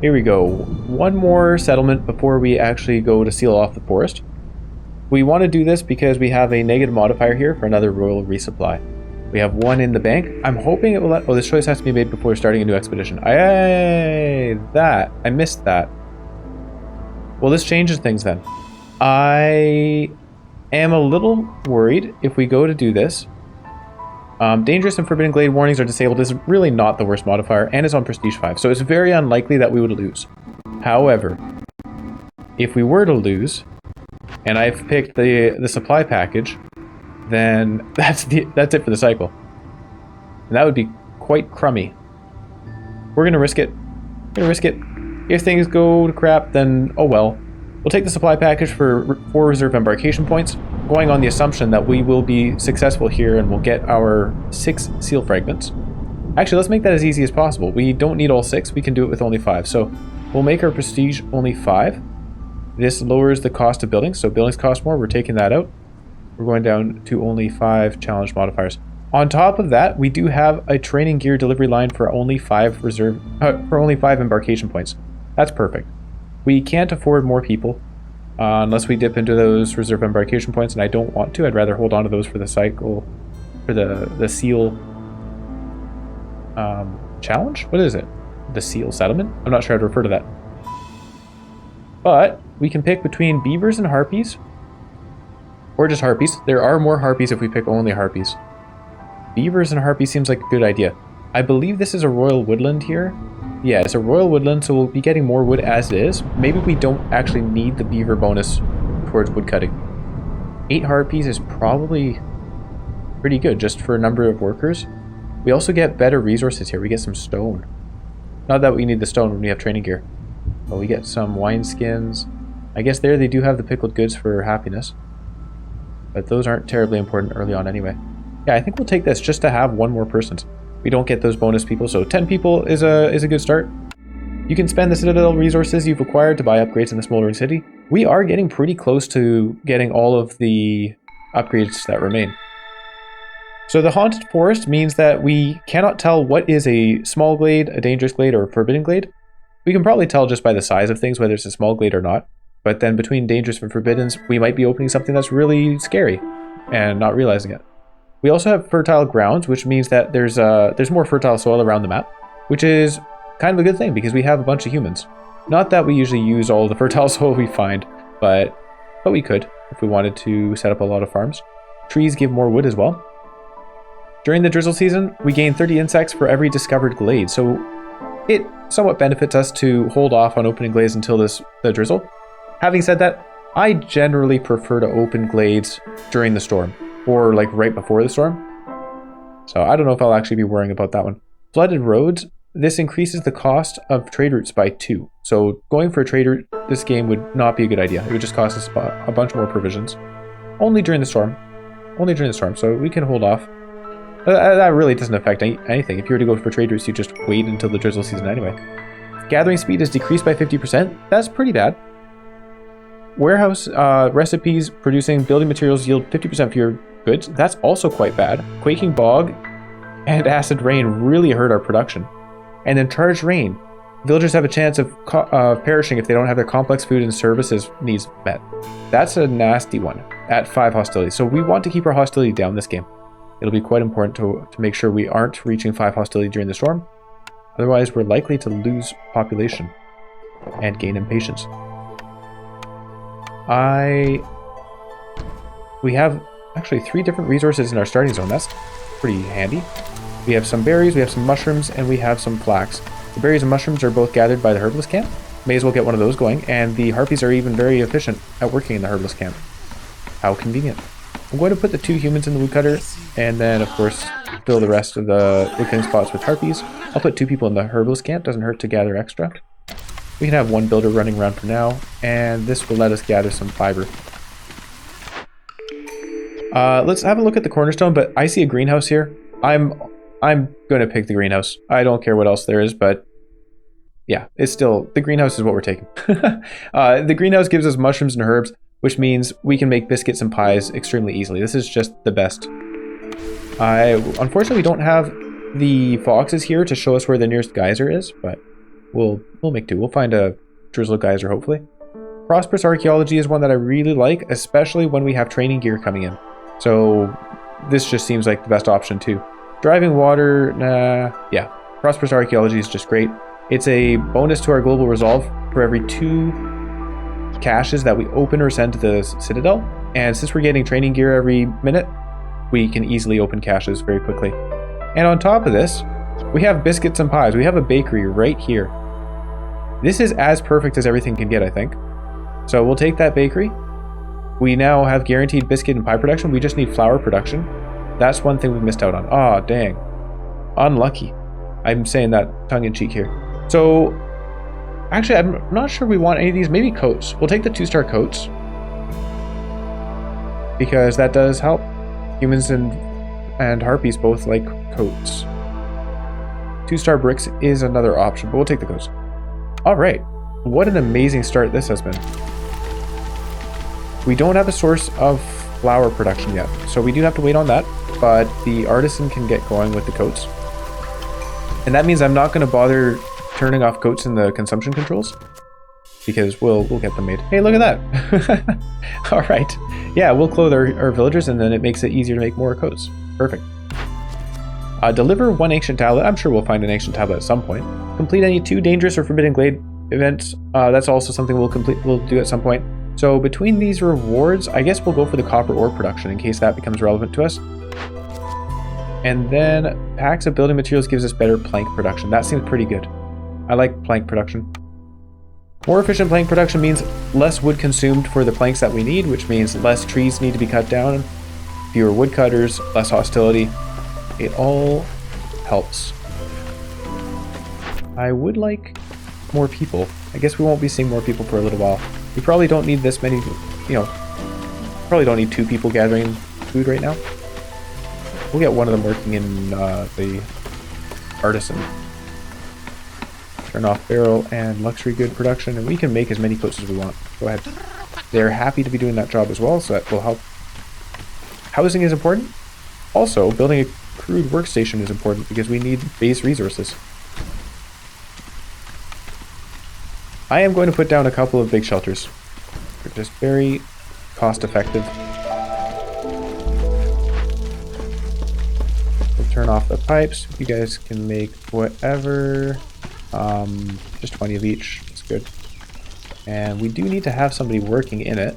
Here we go. One more settlement before we actually go to seal off the forest. We want to do this because we have a negative modifier here for another royal resupply. We have one in the bank. I'm hoping it will let... Oh, this choice has to be made before starting a new expedition. I missed that. Well, this changes things then. I am a little worried if we go to do this. Dangerous and Forbidden Glade warnings are disabled is really not the worst modifier, and it's on Prestige 5, so it's very unlikely that we would lose. However, if we were to lose, and I've picked the supply package, then that's it for the cycle. And that would be quite crummy. We're gonna risk it. If things go to crap, then oh well. We'll take the supply package for 4 reserve embarkation points, going on the assumption that we will be successful here and we'll get our 6 seal fragments. Actually, let's make that as easy as possible. We don't need all 6, we can do it with only 5. So we'll make our prestige only 5. This lowers the cost of buildings, so buildings cost more, we're taking that out. We're going down to only 5 challenge modifiers. On top of that, we do have a training gear delivery line for only 5 embarkation points. That's perfect. We can't afford more people unless we dip into those reserve embarkation points, and I don't want to. I'd rather hold on to those for the cycle, for the seal challenge? What is it? The seal settlement? I'm not sure how to refer to that. But we can pick between beavers and harpies, or just harpies. There are more harpies if we pick only harpies. Beavers and harpies seems like a good idea. I believe this is a royal woodland here. Yeah, it's a royal woodland, so we'll be getting more wood as it is. Maybe we don't actually need the beaver bonus towards wood cutting. 8 harpies is probably pretty good just for a number of workers. We also get better resources here. We get some stone. Not that we need the stone when we have training gear. But we get some wine skins. I guess there they do have the pickled goods for happiness. But those aren't terribly important early on anyway. Yeah, I think we'll take this just to have one more person. We don't get those bonus people, so 10 people is a good start. You can spend the Citadel resources you've acquired to buy upgrades in the Smoldering City. We are getting pretty close to getting all of the upgrades that remain. So the Haunted Forest means that we cannot tell what is a small glade, a dangerous glade, or a forbidden glade. We can probably tell just by the size of things whether it's a small glade or not. But then between dangerous and forbiddens, we might be opening something that's really scary and not realizing it. We also have fertile grounds, which means that there's more fertile soil around the map, which is kind of a good thing because we have a bunch of humans. Not that we usually use all the fertile soil we find, but we could if we wanted to set up a lot of farms. Trees give more wood as well. During the drizzle season, we gain 30 insects for every discovered glade, so it somewhat benefits us to hold off on opening glades until the drizzle. Having said that, I generally prefer to open glades during the storm, or like right before the storm. So I don't know if I'll actually be worrying about that one. Flooded roads, this increases the cost of trade routes by 2. So going for a trade route this game would not be a good idea. It would just cost us a bunch more provisions. Only during the storm. So we can hold off. That really doesn't affect anything. If you were to go for trade routes, you just wait until the drizzle season anyway. Gathering speed is decreased by 50%. That's pretty bad. Warehouse recipes producing building materials yield 50% fewer goods. That's also quite bad. Quaking bog and acid rain really hurt our production. And then charged rain. Villagers have a chance of perishing if they don't have their complex food and services needs met. That's a nasty one at 5 hostility. So we want to keep our hostility down this game. It'll be quite important to make sure we aren't reaching 5 hostility during the storm. Otherwise, we're likely to lose population and gain impatience. We have actually 3 different resources in our starting zone. That's pretty handy. We have some berries, we have some mushrooms, and we have some flax. The berries and mushrooms are both gathered by the herbalist camp. May as well get one of those going, and the harpies are even very efficient at working in the herbalist camp. How convenient. I'm going to put the 2 humans in the woodcutter, and then of course fill the rest of the woodcutting spots with harpies. I'll put 2 people in the herbalist camp, doesn't hurt to gather extra. We can have 1 builder running around for now, and this will let us gather some fiber. Let's have a look at the cornerstone, but I see a greenhouse here. I'm going to pick the greenhouse. I don't care what else there is, but yeah, it's still, the greenhouse is what we're taking. The greenhouse gives us mushrooms and herbs, which means we can make biscuits and pies extremely easily. This is just the best. Unfortunately, we don't have the foxes here to show us where the nearest geyser is, but we'll make do. We'll find a drizzle geyser, hopefully. Prosperous archaeology is one that I really like, especially when we have training gear coming in. So this just seems like the best option too. Driving water, nah, yeah. Prosperous archaeology is just great. It's a bonus to our global resolve for every 2 caches that we open or send to the Citadel. And since we're getting training gear every minute, we can easily open caches very quickly. And on top of this, we have biscuits and pies. We have a bakery right here. This is as perfect as everything can get, I think. So we'll take that bakery. We now have guaranteed biscuit and pie production. We just need flour production. That's one thing we've missed out on. Ah, dang. Unlucky. I'm saying that tongue-in-cheek here. So, actually, I'm not sure we want any of these. Maybe coats. We'll take the 2-star coats, because that does help. Humans and harpies both like coats. 2-star bricks is another option, but we'll take the coats. Alright, what an amazing start this has been. We don't have a source of flour production yet, so we do have to wait on that, but the artisan can get going with the coats. And that means I'm not going to bother turning off coats in the consumption controls, because we'll get them made. Hey, look at that! Alright, yeah, we'll clothe our villagers, and then it makes it easier to make more coats. Perfect. Deliver 1 ancient tablet. I'm sure we'll find an ancient tablet at some point. Complete any 2 dangerous or forbidden glade events. That's also something we'll do at some point. So between these rewards, I guess we'll go for the copper ore production in case that becomes relevant to us. And then packs of building materials gives us better plank production. That seems pretty good. I like plank production. More efficient plank production means less wood consumed for the planks that we need, which means less trees need to be cut down, fewer woodcutters, less hostility. It all helps. I would like more people. I guess we won't be seeing more people for a little while. We probably don't need this many, probably don't need 2 people gathering food right now. We'll get one of them working in the artisan. Turn off barrel and luxury good production, and we can make as many coats as we want. Go ahead. They're happy to be doing that job as well, so that will help. Housing is important. Also, building a crude workstation is important because we need base resources. I am going to put down a couple of big shelters. They're just very cost effective. We'll turn off the pipes. You guys can make whatever. Just 20 of each. That's good. And we do need to have somebody working in it.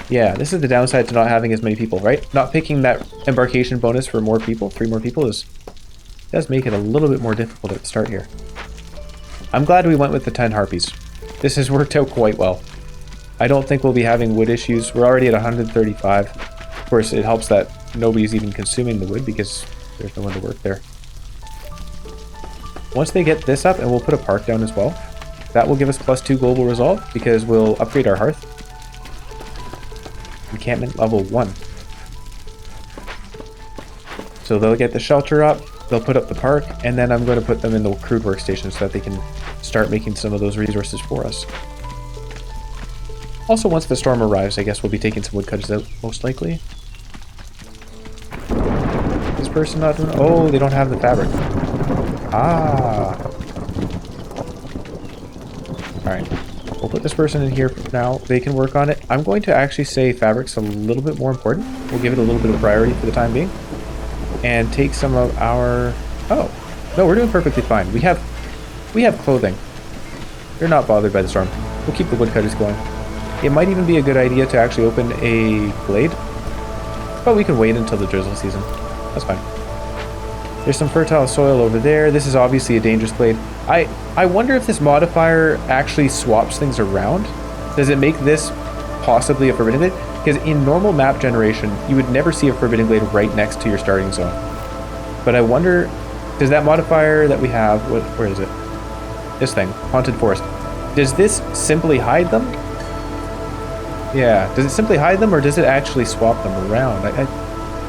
Yeah, this is the downside to not having as many people, right? Not picking that embarkation bonus for more people, 3 more people, does make it a little bit more difficult at the start here. I'm glad we went with the 10 harpies. This has worked out quite well. I don't think we'll be having wood issues. We're already at 135. Of course, it helps that nobody's even consuming the wood because there's no one to work there. Once they get this up, and we'll put a park down as well, that will give us +2 global resolve because we'll upgrade our hearth. Encampment level 1. So they'll get the shelter up, they'll put up the park, and then I'm going to put them in the crude workstation so that they can start making some of those resources for us. Also, once the storm arrives, I guess we'll be taking some woodcutters out, most likely. This person not doing... Oh, they don't have the fabric. Ah. Alright. We'll put this person in here now. They can work on it. I'm going to actually say fabric's a little bit more important. We'll give it a little bit of priority for the time being. And take some of our... Oh. No, we're doing perfectly fine. We have clothing. They're not bothered by the storm. We'll keep the woodcutters going. It might even be a good idea to actually open a glade. But we can wait until the drizzle season. That's fine. There's some fertile soil over there. This is obviously a dangerous glade. I wonder if this modifier actually swaps things around. Does it make this possibly a forbidden glade? Because in normal map generation, you would never see a forbidden glade right next to your starting zone. But I wonder, does that modifier that we have, where is it? This thing, Haunted Forest. Does this simply hide them? Yeah, does it simply hide them or does it actually swap them around?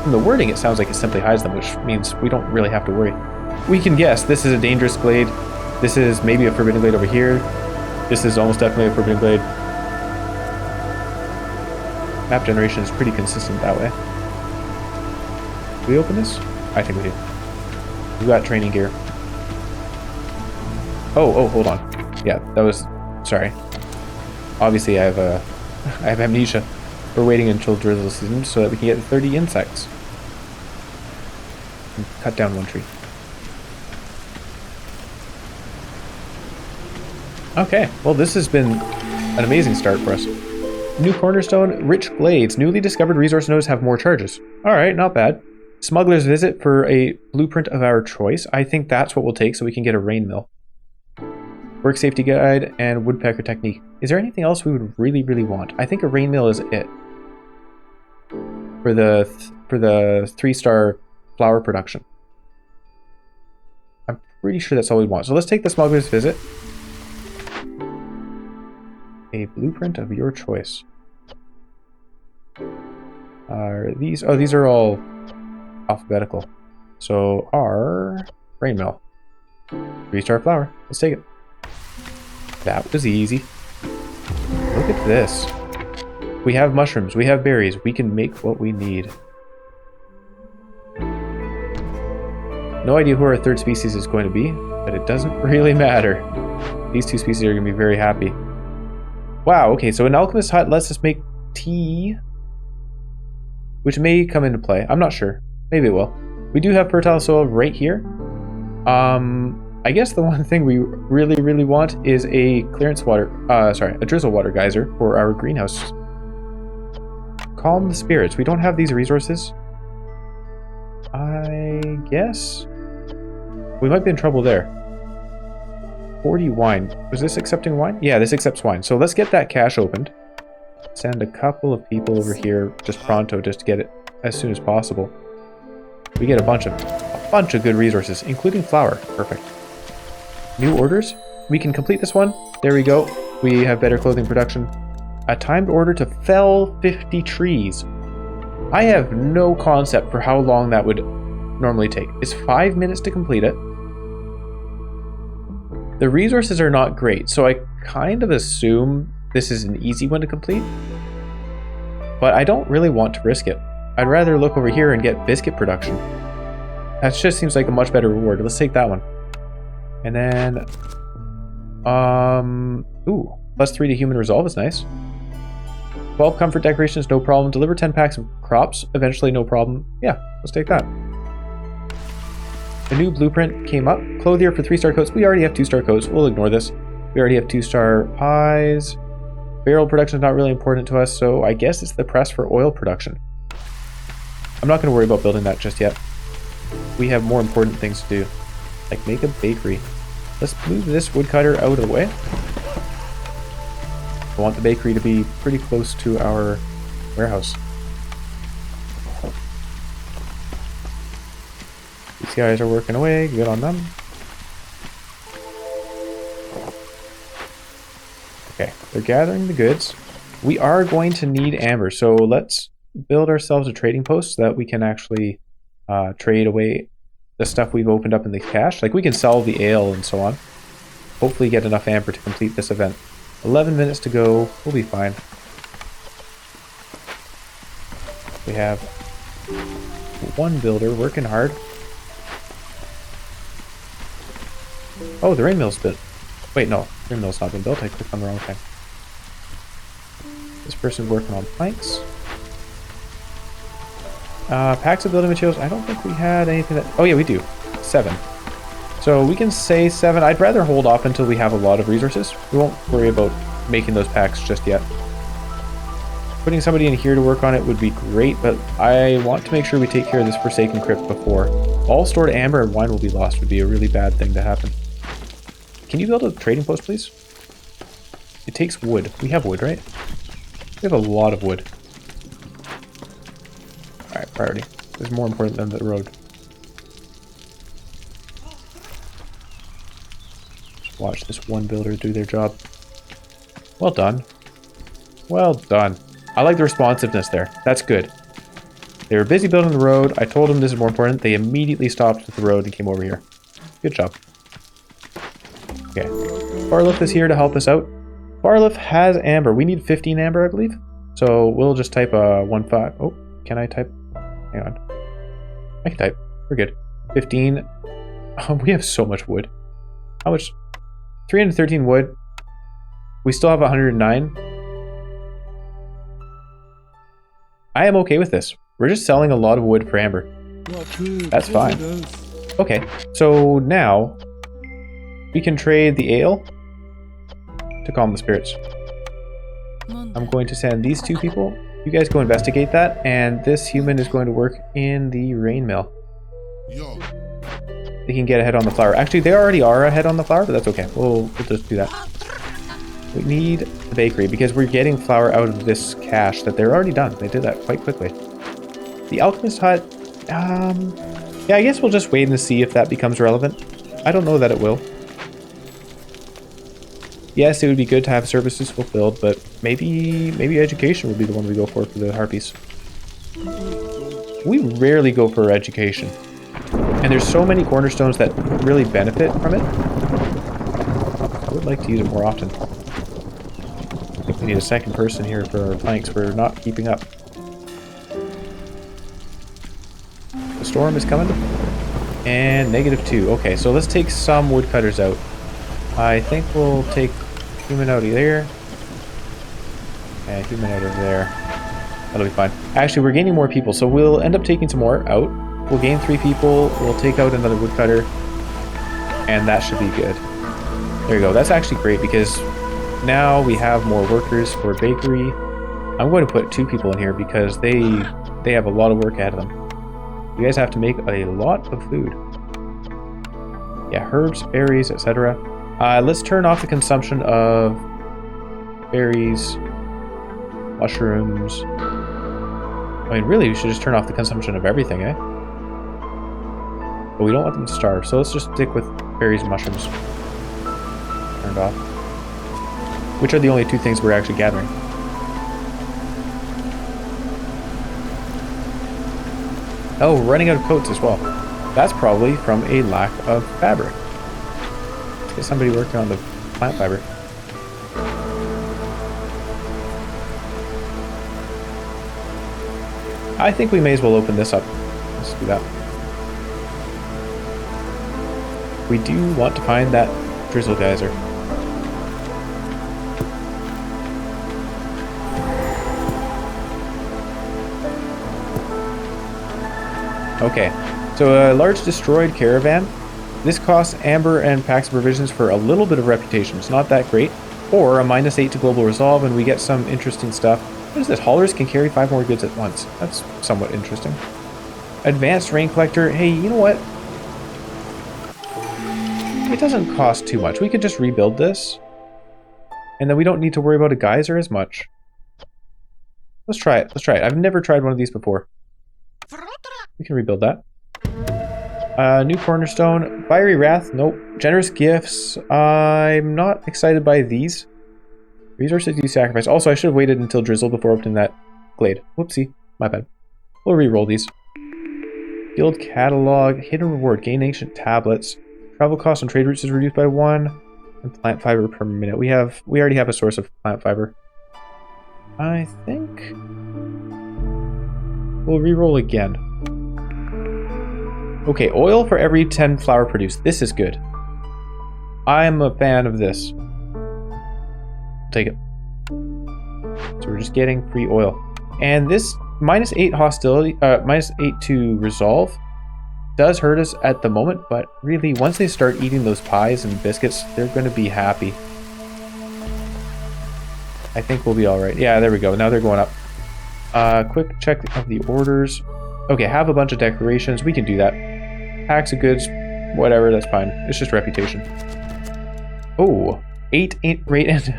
From the wording, it sounds like it simply hides them, which means we don't really have to worry. We can guess this is a dangerous glade. This is maybe a forbidden glade over here. This is almost definitely a forbidden glade. Map generation is pretty consistent that way. Do we open this? I think we do. We got training gear. Oh, hold on. Yeah, that was... Sorry. Obviously, I have amnesia. We're waiting until drizzle season so that we can get 30 insects. And cut down one tree. Okay, well this has been an amazing start for us. New cornerstone, rich glades. Newly discovered resource nodes have more charges. Alright, not bad. Smuggler's visit for a blueprint of our choice. I think that's what we'll take so we can get a rain mill. Work safety guide and woodpecker technique. Is there anything else we would really, really want? I think a rain mill is it. For the 3-star flower production. I'm pretty sure that's all we want. So let's take the smuggler's visit. A blueprint of your choice. Are these? Oh, these are all alphabetical. So our rain mill. 3-star flower. Let's take it. That was easy. Look at this. We have mushrooms. We have berries. We can make what we need. No idea who our third species is going to be, but it doesn't really matter. These two species are going to be very happy. Wow, okay, so an alchemist hut lets us make tea, which may come into play. I'm not sure. Maybe it will. We do have fertile soil right here. I guess the one thing we really, really want is a a drizzle water geyser for our greenhouse. Calm the spirits. We don't have these resources. I guess we might be in trouble there. 40 wine. Was this accepting wine? Yeah, this accepts wine. So let's get that cache opened. Send a couple of people over here just pronto, just to get it as soon as possible. We get a bunch of good resources, including flour. Perfect. New orders. We can complete this one. There we go. We have better clothing production. A timed order to fell 50 trees. I have no concept for how long that would normally take. It's 5 minutes to complete it. The resources are not great, so I kind of assume this is an easy one to complete. But I don't really want to risk it. I'd rather look over here and get biscuit production. That just seems like a much better reward. Let's take that one. And then, ooh, +3 to human resolve is nice. 12 comfort decorations, no problem. Deliver 10 packs of crops, eventually no problem. Yeah, let's take that. A new blueprint came up. Clothier for 3-star coats. We already have 2-star coats. We'll ignore this. We already have 2-star pies. Barrel production is not really important to us, so I guess it's the press for oil production. I'm not going to worry about building that just yet. We have more important things to do, like make a bakery. Let's move this woodcutter out of the way. I want the bakery to be pretty close to our warehouse. These guys are working away. Good on them. Okay, they're gathering the goods. We are going to need amber, so let's build ourselves a trading post so that we can actually trade away the stuff we've opened up in the cache. Like, we can sell the ale and so on. Hopefully get enough amber to complete this event. 11 minutes to go. We'll be fine. We have one builder working hard. Oh, the rain mill's built. Wait, no. The rain mill's not been built. I clicked on the wrong thing. This person's working on planks. Packs of building materials. I don't think we had anything that... Oh, yeah, we do. 7. So we can say 7. I'd rather hold off until we have a lot of resources. We won't worry about making those packs just yet. Putting somebody in here to work on it would be great, but I want to make sure we take care of this Forsaken Crypt before. All stored amber and wine will be lost would be a really bad thing to happen. Can you build a trading post, please? It takes wood. We have wood, right? We have a lot of wood. Alright, priority. This is more important than the road. Just watch this one builder do their job. Well done. Well done. I like the responsiveness there. That's good. They were busy building the road. I told them this is more important. They immediately stopped at the road and came over here. Good job. Okay. Barliff is here to help us out. Barliff has amber. We need 15 amber, I believe. So we'll just type 1-5. Oh, can I type? Hang on. I can type. We're good. 15. We have so much wood. How much? 313 wood. We still have 109. I am okay with this. We're just selling a lot of wood for amber. That's fine. Okay, so now we can trade the ale to calm the spirits. I'm going to send these two people. You guys go investigate that, and this human is going to work in the rain mill. They can get ahead on the flour. Actually, they already are ahead on the flour, but that's okay. We'll just do that. We need the bakery because we're getting flour out of this cache that they're already done. They did that quite quickly. The alchemist hut, yeah, I guess we'll just wait and see if that becomes relevant. I don't know that it will. Yes, it would be good to have services fulfilled, but maybe education would be the one we go for the harpies. We rarely go for education. And there's so many cornerstones that really benefit from it. I would like to use it more often. I think we need a second person here for our planks. We're not keeping up. The storm is coming. And -2. Okay, so let's take some woodcutters out. I think we'll take human out of there. And human out of there. That'll be fine. Actually, we're gaining more people, so we'll end up taking some more out. We'll gain 3 people. We'll take out another woodcutter. And that should be good. There you go. That's actually great because now we have more workers for bakery. I'm going to put 2 people in here because they have a lot of work ahead of them. You guys have to make a lot of food. Yeah, herbs, berries, etc. Let's turn off the consumption of berries, mushrooms. I mean, really, we should just turn off the consumption of everything, eh? But we don't want them to starve, so let's just stick with berries and mushrooms. Turned off. Which are the only 2 things we're actually gathering. Oh, running out of coats as well. That's probably from a lack of fabric. Let's get somebody working on the plant fiber. I think we may as well open this up. Let's do that. We do want to find that drizzle geyser. Okay, so a large destroyed caravan. This costs amber and packs of provisions for a little bit of reputation. It's not that great. Or a -8 to global resolve, and we get some interesting stuff. What is this? Haulers can carry 5 more goods at once. That's somewhat interesting. Advanced rain collector. Hey, you know what? It doesn't cost too much. We could just rebuild this. And then we don't need to worry about a geyser as much. Let's try it. Let's try it. I've never tried one of these before. We can rebuild that. New cornerstone. Fiery wrath. Nope. Generous gifts. I'm not excited by these. Resources you sacrifice. Also, I should have waited until drizzle before opening that glade. Whoopsie. My bad. We'll re-roll these. Guild catalog. Hidden reward. Gain ancient tablets. Travel cost on trade routes is reduced by 1. And plant fiber per minute. We already have a source of plant fiber. I think we'll re-roll again. Okay, oil for every 10 flour produced. This is good. I'm a fan of this. Take it. So we're just getting free oil. And this -8 hostility, -8 to resolve does hurt us at the moment, but really once they start eating those pies and biscuits, they're going to be happy. I think we'll be alright. Yeah, there we go. Now they're going up. Quick check of the orders. Okay, have a bunch of decorations. We can do that. Packs of goods, whatever, that's fine. It's just reputation. Oh, 8 rate engine.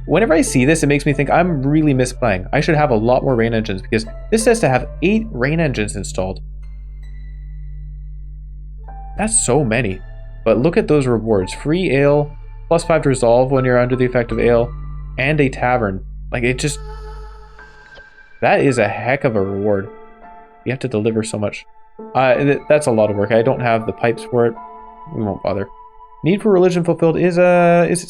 Whenever I see this, it makes me think I'm really misplaying. I should have a lot more rain engines because this says to have 8 rain engines installed. That's so many. But look at those rewards. Free ale, +5 to resolve when you're under the effect of ale, and a tavern. Like, it just... That is a heck of a reward. You have to deliver so much. That's a lot of work. I don't have the pipes for it. We won't bother. Need for religion fulfilled is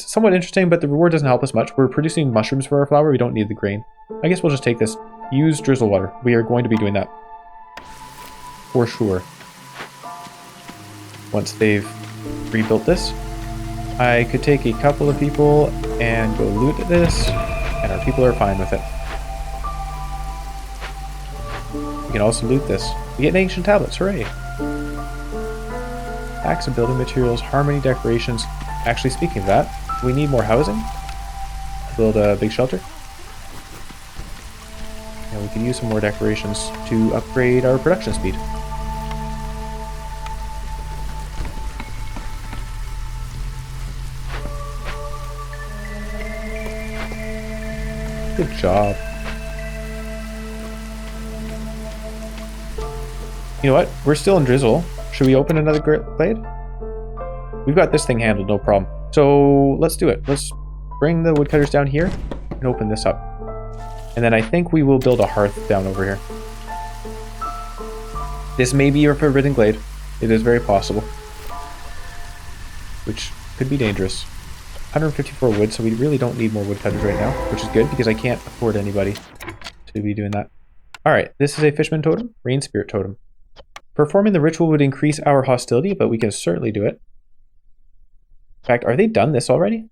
somewhat interesting, but the reward doesn't help us much. We're producing mushrooms for our flour. We don't need the grain. I guess we'll just take this. Use drizzle water. We are going to be doing that. For sure. once they've rebuilt this. I could take a couple of people and go loot this, and our people are fine with it. We can also loot this. We get ancient tablets, hooray! Packs of building materials, harmony decorations. Actually, speaking of that, we need more housing. Build a big shelter. And we can use some more decorations to upgrade our production speed. Good job. You know what? We're still in drizzle. Should we open another glade? We've got this thing handled, no problem. So let's do it. Let's bring the woodcutters down here and open this up. And then I think we will build a hearth down over here. This may be a forbidden glade. It is very possible. Which could be dangerous. 154 wood, so we really don't need more woodcutters right now, which is good because I can't afford anybody to be doing that. Alright, this is a fisherman totem, rain spirit totem. Performing the ritual would increase our hostility, but we can certainly do it. In fact, are they done this already?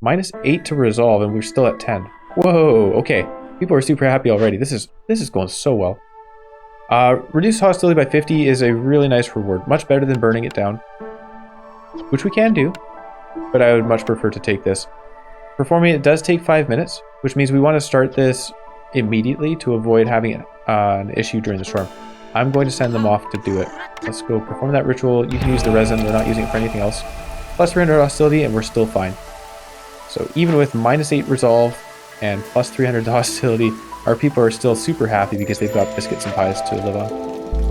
-8 to resolve, and we're still at 10. Whoa, okay. People are super happy already. This is going so well. Reduce hostility by 50 is a really nice reward. Much better than burning it down. Which we can do, but I would much prefer to take this. Performing it does take 5 minutes, which means we want to start this immediately to avoid having an issue during the storm. I'm going to send them off to do it. Let's go perform that ritual. You can use the resin. We're not using it for anything else. Plus 300 hostility, and we're still fine. So even with -8 resolve and plus 300 hostility, our people are still super happy because they've got biscuits and pies to live on.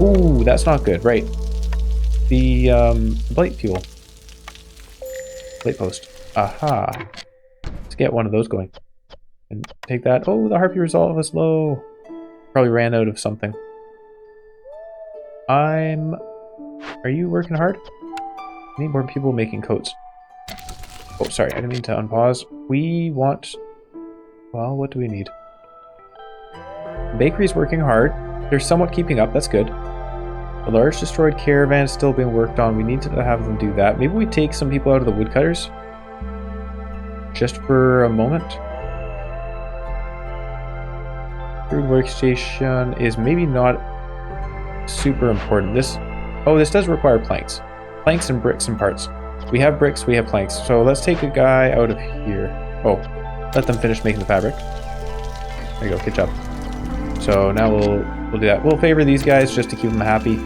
Ooh, that's not good. Right. The blight fuel. Plate post. Aha. Let's get one of those going. And take that. Oh, the harpy resolve is low. Probably ran out of something. Are you working hard? I need more people making coats. Oh, sorry. I didn't mean to unpause. We want... Well, what do we need? The bakery's working hard. They're somewhat keeping up. That's good. A large destroyed caravan is still being worked on. We need to have them do that. Maybe we take some people out of the woodcutters. Just for a moment. Food workstation is maybe not super important. This does require planks. Planks and bricks and parts. We have bricks, we have planks. So let's take a guy out of here. Oh, let them finish making the fabric. There you go, good job. So now we'll do that. We'll favor these guys just to keep them happy.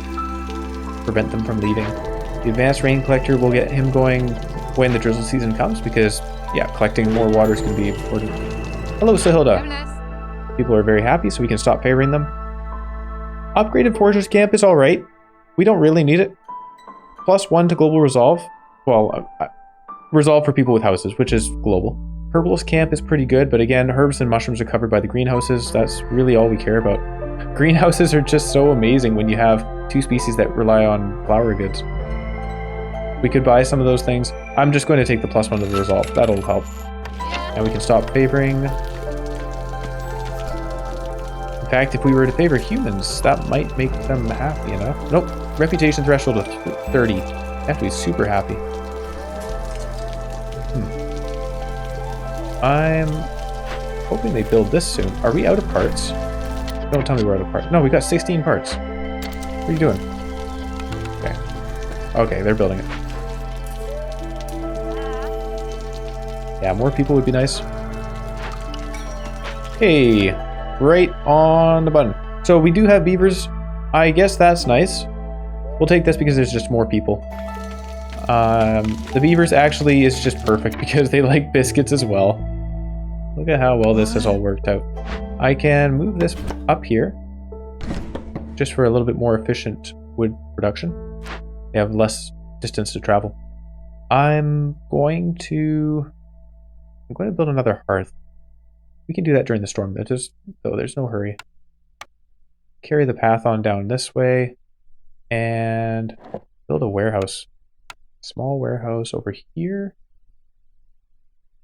Prevent them from leaving. The advanced rain collector, will get him going when the drizzle season comes because, yeah, collecting more water is going to be important. Hello, Sahilda. People are very happy, so we can stop favoring them. Upgraded Forger's Camp is alright. We don't really need it. +1 to global resolve. Well, resolve for people with houses, which is global. Herbalist Camp is pretty good, but again, herbs and mushrooms are covered by the greenhouses. That's really all we care about. Greenhouses are just so amazing when you have 2 species that rely on flower goods. We could buy some of those things. I'm just going to take the +1 to the resolve. That'll help. And we can stop favoring... In fact, if we were to favor humans, that might make them happy enough. Nope. Reputation threshold of 30. They have to be super happy. I'm hoping they build this soon. Are we out of parts? Don't tell me we're out of parts. No, we got 16 parts. What are you doing? Okay. Okay, they're building it. Yeah, more people would be nice. Hey, right on the button. So we do have beavers. I guess that's nice. We'll take this because there's just more people. The beavers actually is just perfect because they like biscuits as well. Look at how well this has all worked out. I can move this up here just for a little bit more efficient wood production. They have less distance to travel. I'm going to build another hearth. We can do that during the storm. There's no hurry. Carry the path on down this way and build a warehouse. Small warehouse over here.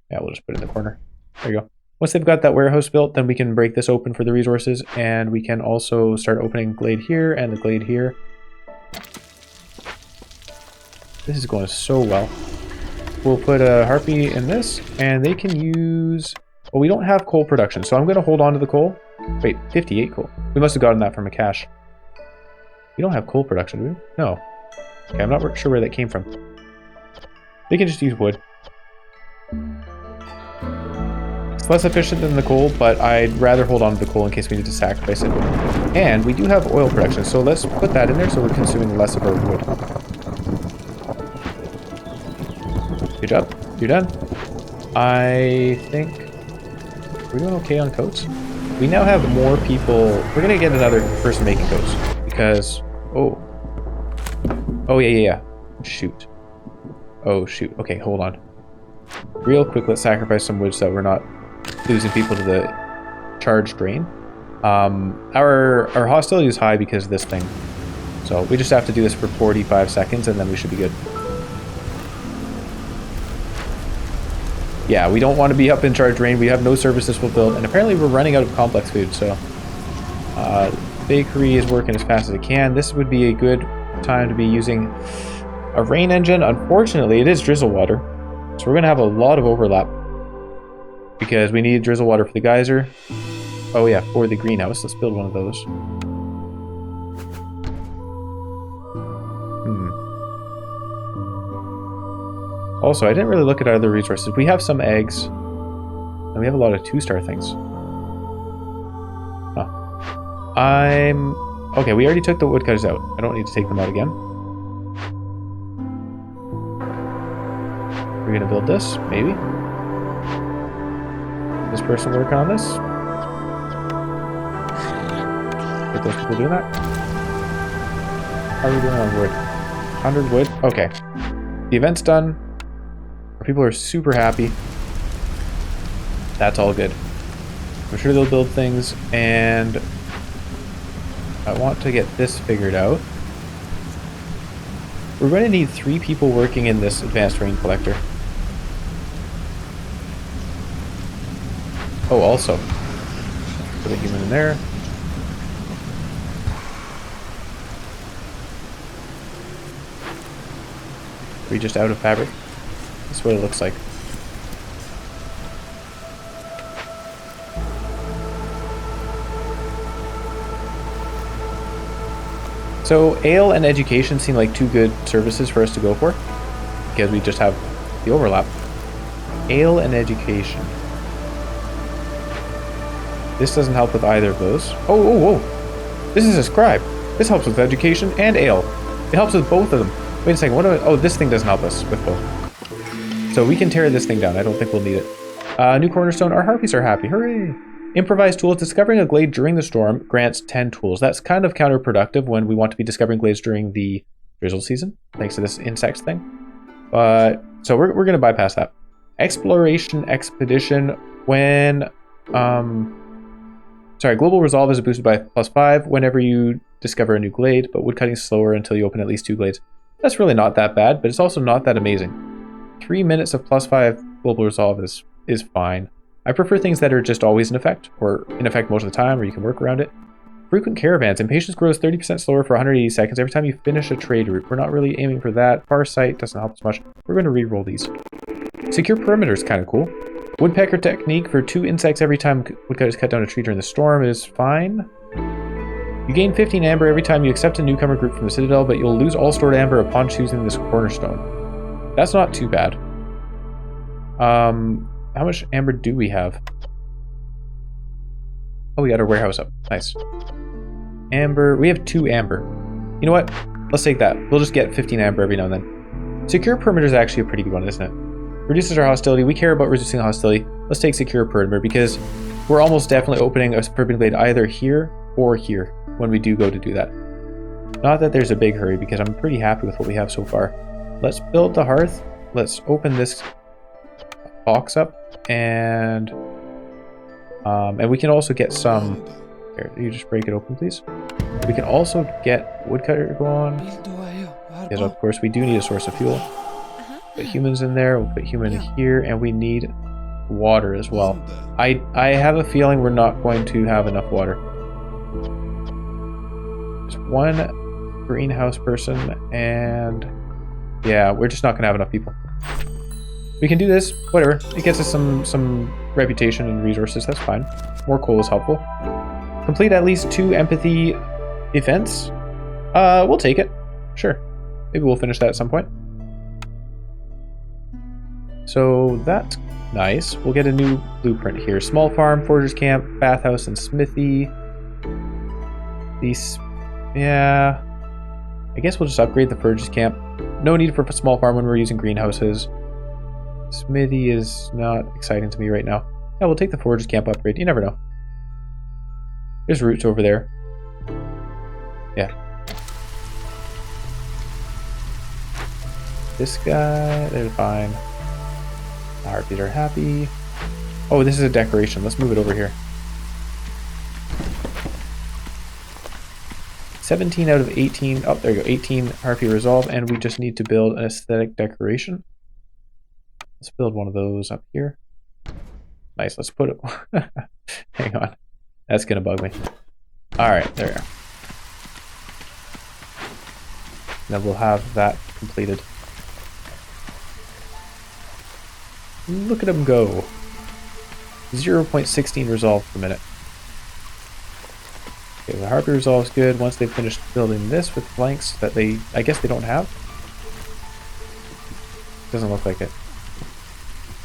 Yeah, we'll just put it in the corner. There you go. Once they've got that warehouse built, then we can break this open for the resources, and we can also start opening glade here and the glade here. This is going so well. We'll put a harpy in this, and they can use... Well, we don't have coal production, so I'm going to hold on to the coal. Wait, 58 coal. We must have gotten that from a cache. We don't have coal production, do we? No. Okay, I'm not sure where that came from. They can just use wood. It's less efficient than the coal, but I'd rather hold on to the coal in case we need to sacrifice it. And we do have oil production, so let's put that in there so we're consuming less of our wood. Good job. You're done. I think we're doing okay on coats. We now have more people. We're going to get another person making coats because... Oh, yeah. Shoot. Oh, shoot. Okay, hold on. Real quick, let's sacrifice some wood so that we're not losing people to the charge drain. Our hostility is high because of this thing. So we just have to do this for 45 seconds and then we should be good. Yeah, we don't want to be up in charge drain. We have no services fulfilled. And apparently we're running out of complex food, so... bakery is working as fast as it can. This would be a good time to be using a rain engine. Unfortunately, it is drizzle water. So we're going to have a lot of overlap. Because we need drizzle water for the geyser. Oh yeah, for the greenhouse. Let's build one of those. Also, I didn't really look at our other resources. We have some eggs. And we have a lot of 2-star things. Huh. Okay, we already took the woodcutters out. I don't need to take them out again. We're going to build this, maybe. This person working on this. Get those people doing that. How are we doing on wood? 100 wood? Okay. The event's done. Our people are super happy. That's all good. I'm sure they'll build things, and I want to get this figured out. We're going to need 3 people working in this advanced rain collector. Oh, also, put a human in there. Are we just out of fabric? That's what it looks like. So, ale and education seem like 2 good services for us to go for, because we just have the overlap. Ale and education. This doesn't help with either of those. Oh. This is a scribe. This helps with education and ale. It helps with both of them. Wait a second, what do I... Oh, this thing doesn't help us with both. So we can tear this thing down. I don't think we'll need it. New cornerstone. Our harpies are happy. Hooray! Improvised tools. Discovering a glade during the storm grants 10 tools. That's kind of counterproductive when we want to be discovering glades during the drizzle season, thanks to this insects thing. But, so we're going to bypass that. Exploration expedition. When, global resolve is boosted by +5 whenever you discover a new glade, but woodcutting is slower until you open at least 2 glades. That's really not that bad, but it's also not that amazing. 3 minutes of +5 global resolve is fine. I prefer things that are just always in effect, or in effect most of the time, or you can work around it. Frequent caravans. Impatience grows 30% slower for 180 seconds every time you finish a trade route. We're not really aiming for that. Far sight doesn't help us much. We're going to re-roll these. Secure perimeter is kind of cool. Woodpecker technique for 2 insects every time woodcutters cut down a tree during the storm is fine. You gain 15 amber every time you accept a newcomer group from the Citadel, but you'll lose all stored amber upon choosing this cornerstone. That's not too bad. How much amber do we have? Oh, we got our warehouse up. Nice. Amber. We have 2 amber. You know what? Let's take that. We'll just get 15 amber every now and then. Secure perimeter is actually a pretty good one, isn't it? Reduces our hostility. We care about reducing hostility. Let's take secure perimeter because we're almost definitely opening a forbidden glade either here or here when we do go to do that. Not that there's a big hurry because I'm pretty happy with what we have so far. Let's build the hearth. Let's open this box up and we can also get some... Here, you just break it open, please. We can also get woodcutter going. Because of course we do need a source of fuel. Put humans in there, we'll put human in here, and we need water as well. I have a feeling we're not going to have enough water. There's 1 greenhouse person, and Yeah, we're just not going to have enough people. We can do this, whatever. It gets us some reputation and resources, that's fine. More coal is helpful. Complete at least 2 empathy events. We'll take it. Sure. Maybe we'll finish that at some point. So that's nice. We'll get a new blueprint here. Small farm, forger's camp, bathhouse, and smithy. These, yeah. I guess we'll just upgrade the forger's camp. No need for a small farm when we're using greenhouses. Smithy is not exciting to me right now. Yeah, we'll take the forger's camp upgrade. You never know. There's roots over there. Yeah. This guy, they're fine. The harpies are happy. Oh, this is a decoration. Let's move it over here. 17 out of 18. Oh, there you go. 18 harpy resolve, and we just need to build an aesthetic decoration. Let's build one of those up here. Nice. Let's put it. Hang on. That's gonna bug me. All right, there we are. Then we'll have that completed. Look at them go. 0.16 resolve per minute. Okay, the harpy resolve is good. Once they've finished building this with flanks that they, I guess they don't have. Doesn't look like it.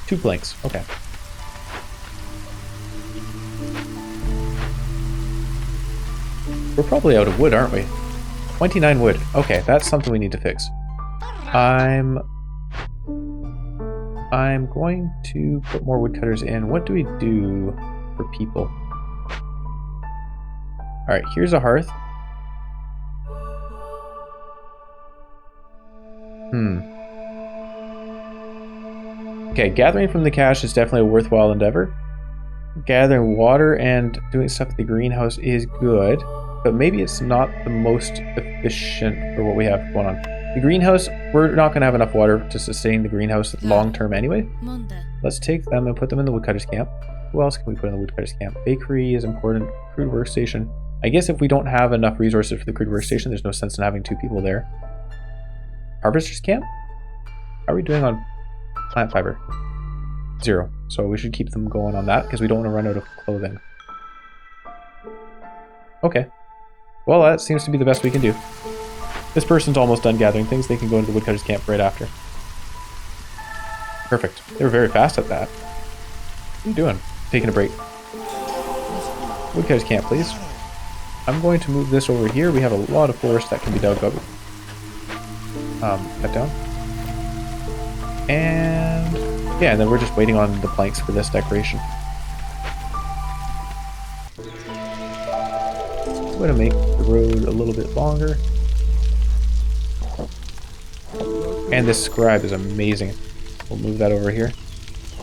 2 planks, okay. We're probably out of wood, aren't we? 29 wood. Okay, that's something we need to fix. I'm going to put more woodcutters in. What do we do for people? Alright, here's a hearth. Okay, gathering from the cache is definitely a worthwhile endeavor. Gathering water and doing stuff at the greenhouse is good, but maybe it's not the most efficient for what we have going on. The greenhouse, we're not going to have enough water to sustain the greenhouse long term anyway. Let's take them and put them in the woodcutter's camp. Who else can we put in the woodcutter's camp? Bakery is important. Crude workstation. I guess if we don't have enough resources for the crude workstation, there's no sense in having 2 people there. Harvester's camp? How are we doing on plant fiber? 0. So we should keep them going on that because we don't want to run out of clothing. Okay. Well, that seems to be the best we can do. This person's almost done gathering things. They can go into the woodcutter's camp right after. Perfect. They were very fast at that. What are you doing? Taking a break. Woodcutter's camp, please. I'm going to move this over here. We have a lot of forest that can be dug up. Cut down. And yeah, and then we're just waiting on the planks for this decoration. I'm going to make the road a little bit longer. And this scribe is amazing. We'll move that over here.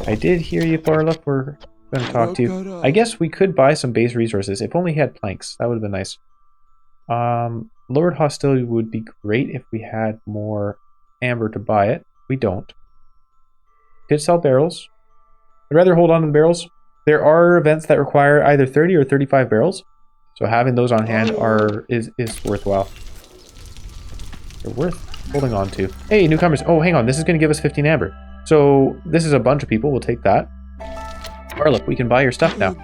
I did hear you, Barlup. We're going to talk to you. I guess we could buy some base resources. If only he had planks. That would have been nice. Lowered hostility would be great if we had more amber to buy it. We don't. Could sell barrels. I'd rather hold on to the barrels. There are events that require either 30 or 35 barrels. So having those on hand is worthwhile. They're worth holding on to. Hey, newcomers. Oh, hang on. This is going to give us 15 amber. So this is a bunch of people. We'll take that. Barlook, we can buy your stuff now.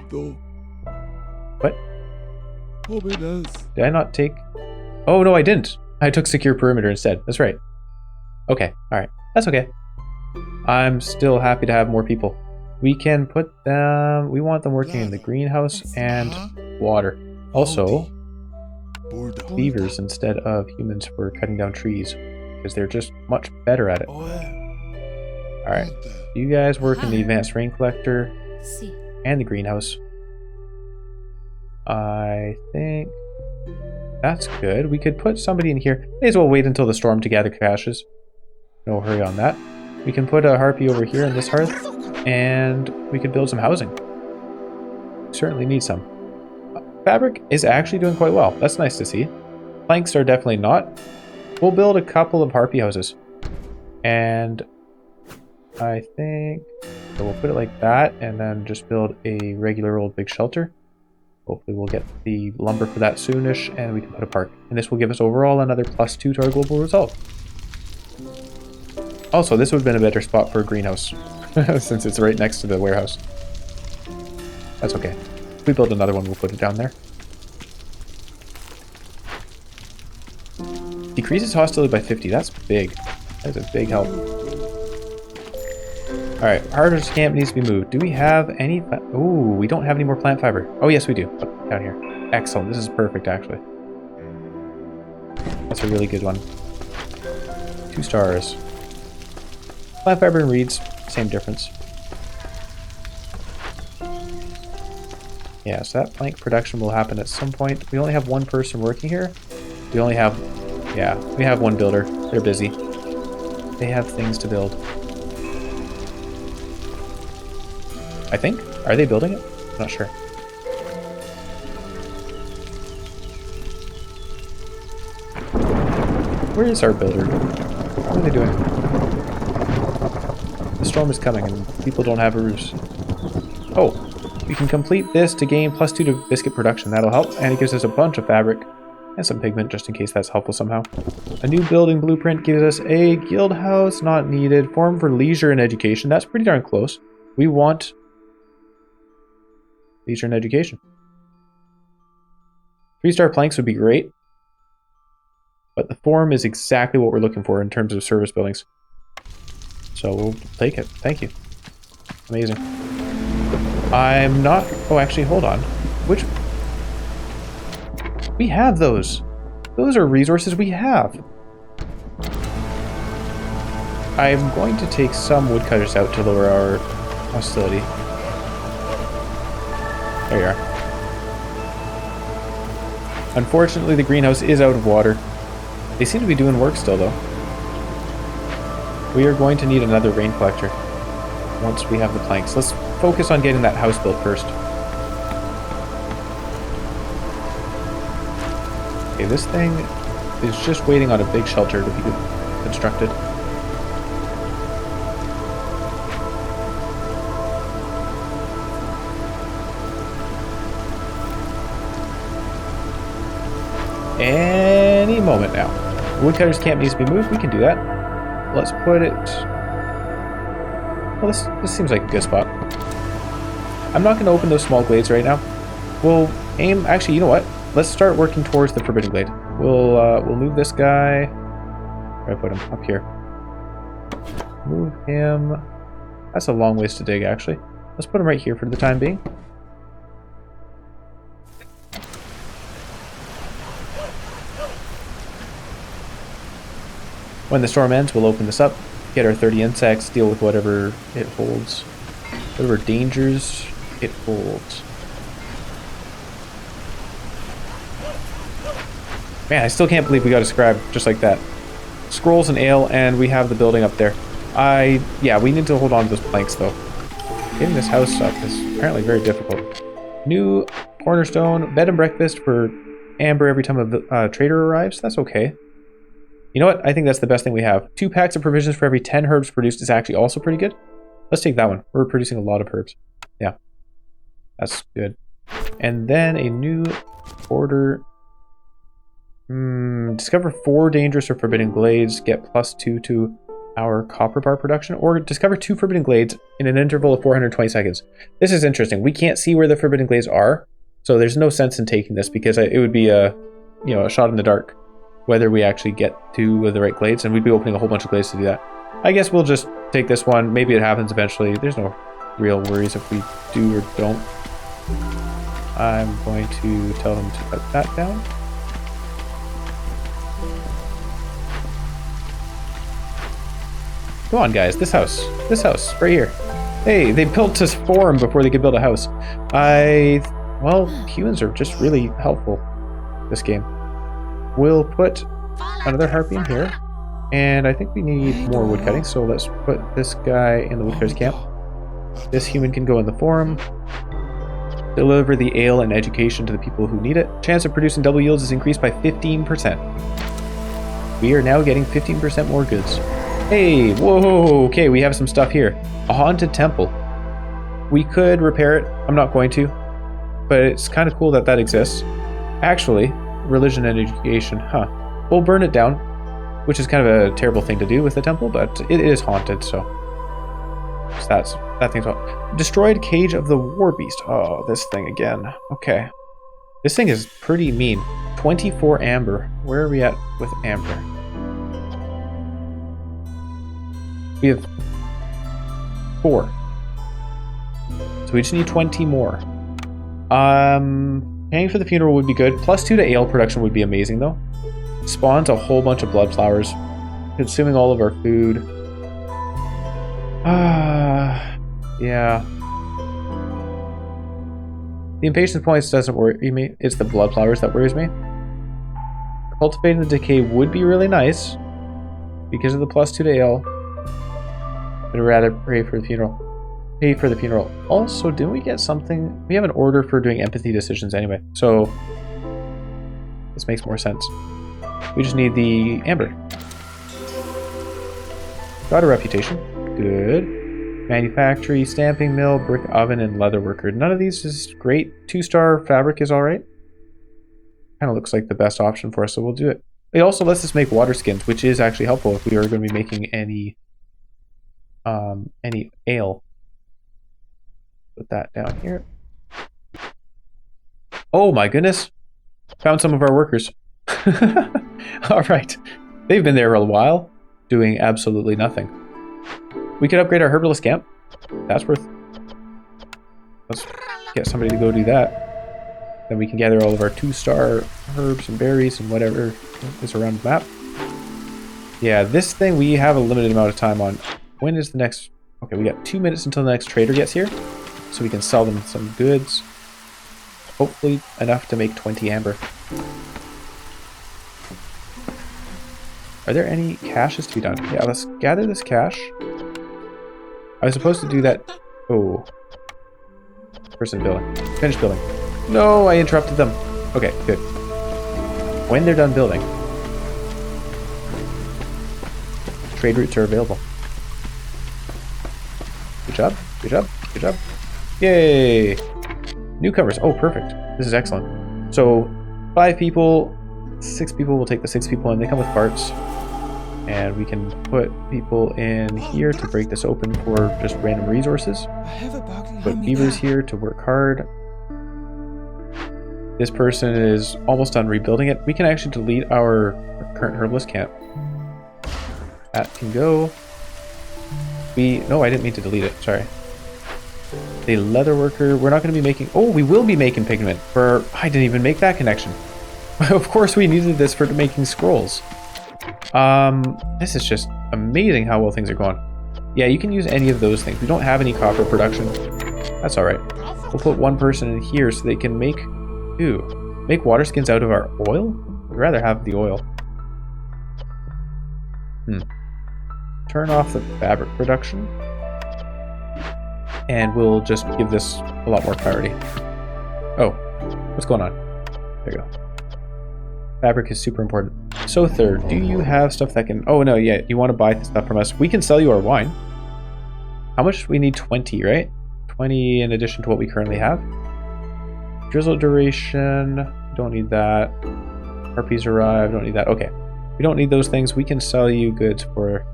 What? Did I not take... Oh, no, I didn't. I took secure perimeter instead. That's right. Okay. All right. That's okay. I'm still happy to have more people. We can put them... We want them working in the greenhouse and water. Also, beavers instead of humans for cutting down trees. Because they're just much better at it. Alright. You guys work in the advanced rain collector and the greenhouse. I think that's good. We could put somebody in here. May as well wait until the storm to gather caches. No hurry on that. We can put a harpy over here in this hearth, and we could build some housing. We certainly need some. Fabric is actually doing quite well. That's nice to see. Planks are definitely not. We'll build a couple of harpy houses. And I think so we'll put it like that, and then just build a regular old big shelter. Hopefully we'll get the lumber for that soonish, and we can put a park. And this will give us overall another +2 to our global resolve. Also, this would have been a better spot for a greenhouse, since it's right next to the warehouse. That's okay. If we build another one, we'll put it down there. Decreases hostility by 50. That's big. That's a big help. Alright, harvest camp needs to be moved. Do we have any... Ooh, we don't have any more plant fiber. Oh, yes, we do. Oh, down here. Excellent. This is perfect, actually. That's a really good one. 2 stars. Plant fiber and reeds, same difference. Yeah, so that plank production will happen at some point. We only have one person working here. We only have... Yeah, we have one builder. They're busy. They have things to build. I think. Are they building it? I'm not sure. Where is our builder? What are they doing? The storm is coming and people don't have roofs. Oh, we can complete this to gain +2 to biscuit production. That'll help, and it gives us a bunch of fabric and some pigment just in case that's helpful somehow. A new building blueprint gives us a guild house, not needed. Forum for leisure and education. That's pretty darn close. We want leisure and education. 3-star planks would be great. But the forum is exactly what we're looking for in terms of service buildings. So we'll take it. Thank you. Amazing. I'm not... Oh, actually, hold on. Which... We have those. Those are resources we have. I'm going to take some woodcutters out to lower our hostility. There you are. Unfortunately, the greenhouse is out of water. They seem to be doing work still, though. We are going to need another rain collector once we have the planks. Let's focus on getting that house built first. Okay, this thing is just waiting on a big shelter to be constructed. Any moment now. Woodcutter's camp needs to be moved. We can do that. Let's put it... Well, this seems like a good spot. I'm not going to open those small glades right now. We'll aim... Actually, you know what? Let's start working towards the Forbidden Glade. We'll move this guy... Where do I put him? Up here. Move him... That's a long ways to dig, actually. Let's put him right here for the time being. When the storm ends, we'll open this up, get our 30 insects, deal with whatever it holds, whatever dangers it holds. Man, I still can't believe we got a scribe just like that. Scrolls and ale, and we have the building up there. Yeah, we need to hold on to those planks, though. Getting this house up is apparently very difficult. New cornerstone, bed and breakfast for Amber every time a trader arrives. That's okay. You know what? I think that's the best thing we have. 2 packs of provisions for every 10 herbs produced is actually also pretty good. Let's take that one. We're producing a lot of herbs. Yeah. That's good. And then a new order. Discover 4 dangerous or forbidden glades. Get +2 to our copper bar production. Or discover 2 forbidden glades in an interval of 420 seconds. This is interesting. We can't see where the forbidden glades are. So there's no sense in taking this because it would be a shot in the dark. Whether we actually get to the right glades, and we'd be opening a whole bunch of glades to do that. I guess we'll just take this one. Maybe it happens eventually. There's no real worries if we do or don't. I'm going to tell them to cut that down. Come on, guys. This house, right here. Hey, they built this forum before they could build a house. Well, humans are just really helpful this game. We'll put another harpy in here, and I think we need more wood cutting, so let's put this guy in the woodcutter's camp. This human can go in the forum, deliver the ale and education to the people who need it. Chance of producing double yields is increased by 15%. We are now getting 15% more goods. Hey, whoa, okay, we have some stuff here. A haunted temple. We could repair it. I'm not going to, but it's kind of cool that exists. Actually, religion and education, huh? We'll burn it down. which is kind of a terrible thing to do with the temple, but it is haunted, so that thing's all. Destroyed Cage of the War Beast. Oh, this thing again. Okay. This thing is pretty mean. 24 amber. Where are we at with amber? We have 4. So we just need 20 more. Paying for the funeral would be good. +2 to ale production would be amazing, though. Spawns a whole bunch of blood flowers, consuming all of our food. Yeah. The impatience points doesn't worry me. It's the blood flowers that worries me. Cultivating the decay would be really nice because of the +2 to ale. But I'd rather pay for the funeral. Pay for the funeral. Also, didn't we get something? We have an order for doing empathy decisions anyway, so this makes more sense. We just need the amber. Got a reputation. Good. Manufactory, stamping mill, brick oven, and leather worker. None of these is great. 2-star fabric is alright. Kind of looks like the best option for us, so we'll do it. It also lets us make water skins, which is actually helpful if we are going to be making any ale. Put that down here. Oh my goodness. Found some of our workers. Alright. They've been there a while, doing absolutely nothing. We could upgrade our herbalist camp. That's worth... Let's get somebody to go do that. Then we can gather all of our 2-star herbs and berries and whatever is around the map. Yeah, this thing we have a limited amount of time on. When is the next... Okay, we got 2 minutes until the next trader gets here. So we can sell them some goods. Hopefully enough to make 20 amber. Are there any caches to be done? Yeah, let's gather this cache. I was supposed to do that... Oh. Person building. Finish building. No, I interrupted them. Okay, good. When they're done building, trade routes are available. Good job, good job, good job. Yay! Newcomers. Oh, perfect. This is excellent. So, 5 people, 6 people, we'll take the 6 people, and they come with carts. And we can put people in here to break this open for just random resources. Put beavers here to work hard. This person is almost done rebuilding it. We can actually delete our current herbalist camp. That can go. No, I didn't mean to delete it. Sorry. The leather worker. We're not going to be making... Oh, we will be making pigment. I didn't even make that connection. Of course we needed this for making scrolls. This is just amazing how well things are going. Yeah, you can use any of those things. We don't have any copper production. That's alright. We'll put one person in here so they can make... Ooh. Make water skins out of our oil? I'd rather have the oil. Turn off the fabric production. And we'll just give this a lot more priority. Oh, what's going on? There you go. Fabric is super important. So third, do you have stuff that can... Oh no, yeah, you want to buy stuff from us. We can sell you our wine. How much? We need 20, right? 20 in addition to what we currently have. Drizzle duration, don't need that. Harpies arrive, don't need that. Okay, we don't need those things. We can sell you goods for...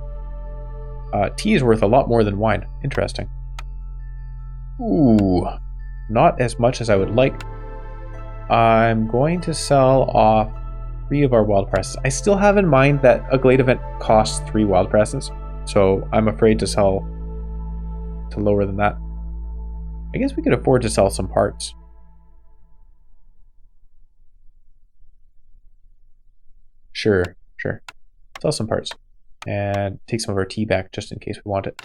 tea is worth a lot more than wine. Interesting. Ooh, not as much as I would like. I'm going to sell off 3 of our wild presses. I still have in mind that a Glade event costs 3 wild presses, so I'm afraid to sell to lower than that. I guess we could afford to sell some parts. Sure. Sell some parts. And take some of our tea back just in case we want it.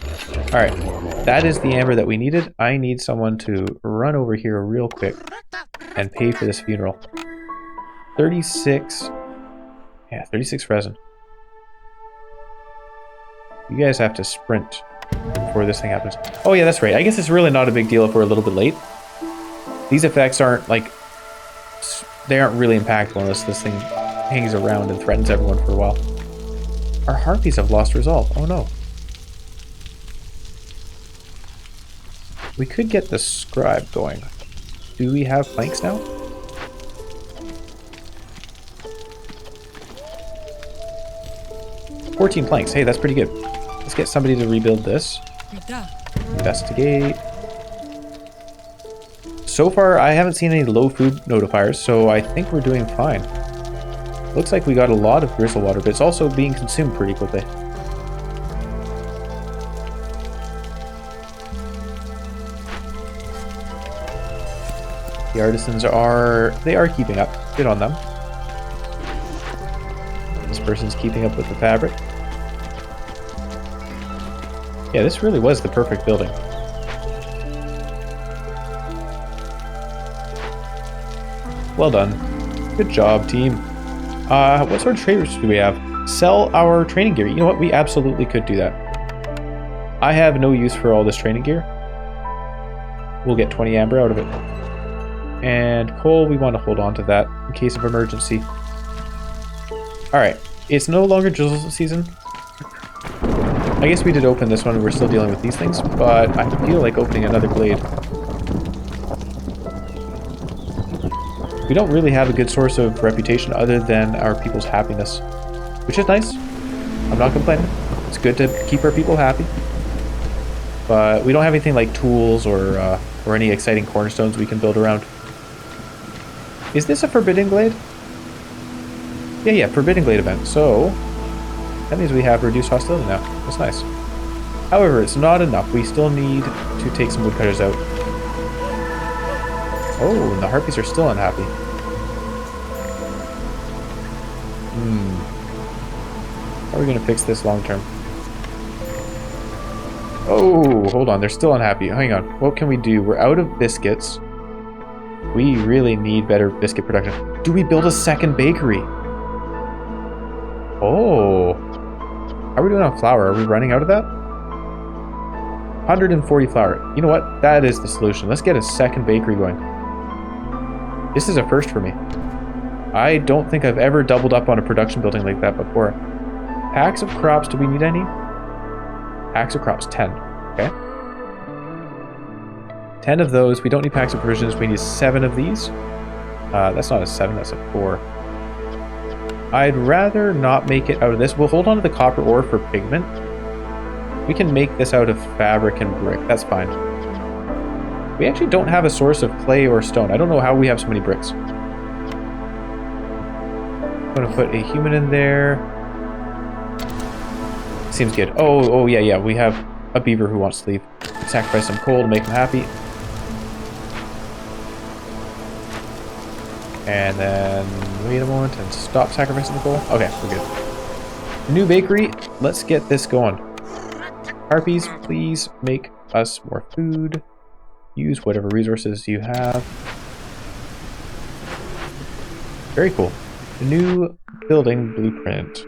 Alright, that is the amber that we needed. I need someone to run over here real quick and pay for this funeral. 36. Yeah, 36 resin. You guys have to sprint before this thing happens. Oh yeah, that's right. I guess it's really not a big deal if we're a little bit late. These effects aren't like... They aren't really impactful unless this thing hangs around and threatens everyone for a while. Our harpies have lost resolve. Oh no. We could get the scribe going. Do we have planks now? 14 planks. Hey, that's pretty good. Let's get somebody to rebuild this. Investigate. So far, I haven't seen any low food notifiers, so I think we're doing fine. Looks like we got a lot of gristle water, but it's also being consumed pretty quickly. The artisans they are keeping up. Good on them. This person's keeping up with the fabric. Yeah, this really was the perfect building. Well done. Good job, team. What sort of traders do we have? Sell our training gear. You know what? We absolutely could do that. I have no use for all this training gear. We'll get 20 amber out of it. And coal, we want to hold on to that in case of emergency. Alright, it's no longer drizzle season. I guess we did open this one, we're still dealing with these things, but I feel like opening another glade. We don't really have a good source of reputation other than our people's happiness, which is nice. I'm not complaining. It's good to keep our people happy. But we don't have anything like tools or any exciting cornerstones we can build around. Is this a Forbidden Glade? Yeah, Forbidden Glade event. So, that means we have reduced hostility now. That's nice. However, it's not enough. We still need to take some woodcutters out. Oh, and the harpies are still unhappy. How are we going to fix this long term? Oh, hold on. They're still unhappy. Hang on. What can we do? We're out of biscuits. We really need better biscuit production. Do we build a second bakery? Oh. How are we doing on flour? Are we running out of that? 140 flour. You know what? That is the solution. Let's get a second bakery going. This is a first for me. I don't think I've ever doubled up on a production building like that before. Packs of crops. Do we need any? Packs of crops. 10. Okay. 10 of those. We don't need packs of provisions. We need 7 of these. That's not a 7. That's a 4. I'd rather not make it out of this. We'll hold on to the copper ore for pigment. We can make this out of fabric and brick. That's fine. We actually don't have a source of clay or stone. I don't know how we have so many bricks. I'm going to put a human in there. Seems good. Oh, yeah. We have a beaver who wants to leave. Sacrifice some coal to make him happy. And then wait a moment and stop sacrificing the coal. Okay, we're good. New bakery. Let's get this going. Harpies, please make us more food. Use whatever resources you have. Very cool. New building blueprint.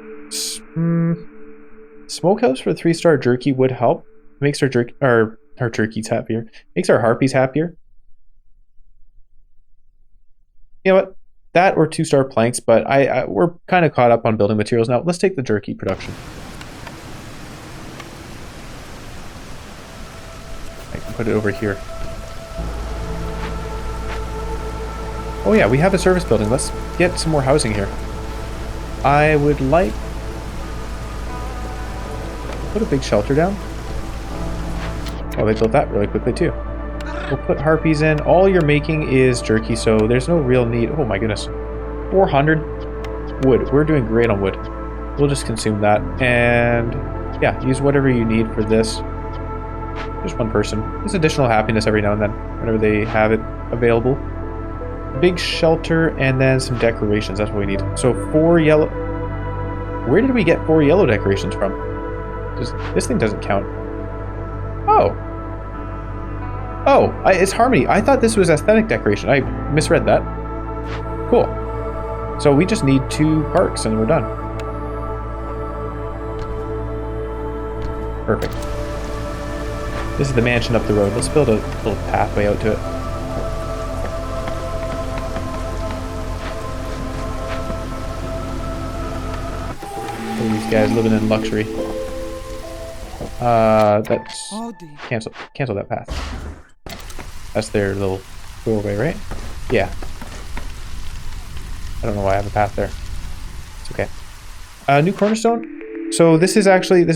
Smokehouse for 3-star jerky would help. Makes our turkeys happier. Makes our harpies happier. You know what? That or 2-star planks, but we're kind of caught up on building materials now. Let's take the jerky production. I can put it over here. Oh yeah, we have a service building. Let's get some more housing here. I would like... Put a big shelter down. Oh, they built that really quickly too. We'll put harpies in. All you're making is jerky, so there's no real need. Oh my goodness. 400 wood. We're doing great on wood. We'll just consume that. And yeah, use whatever you need for this. Just one person. There's additional happiness every now and then, whenever they have it available. Big shelter and then some decorations. That's what we need. So 4 yellow. Where did we get 4 yellow decorations from? This thing doesn't count. Oh, it's harmony. I thought this was aesthetic decoration. I misread that. Cool. So we just need 2 parks and we're done. Perfect. This is the mansion up the road. Let's build a little pathway out to it. Look at these guys living in luxury. That's... Cancel that path. That's their little doorway, right? Yeah. I don't know why I have a path there. It's okay. New cornerstone. So this is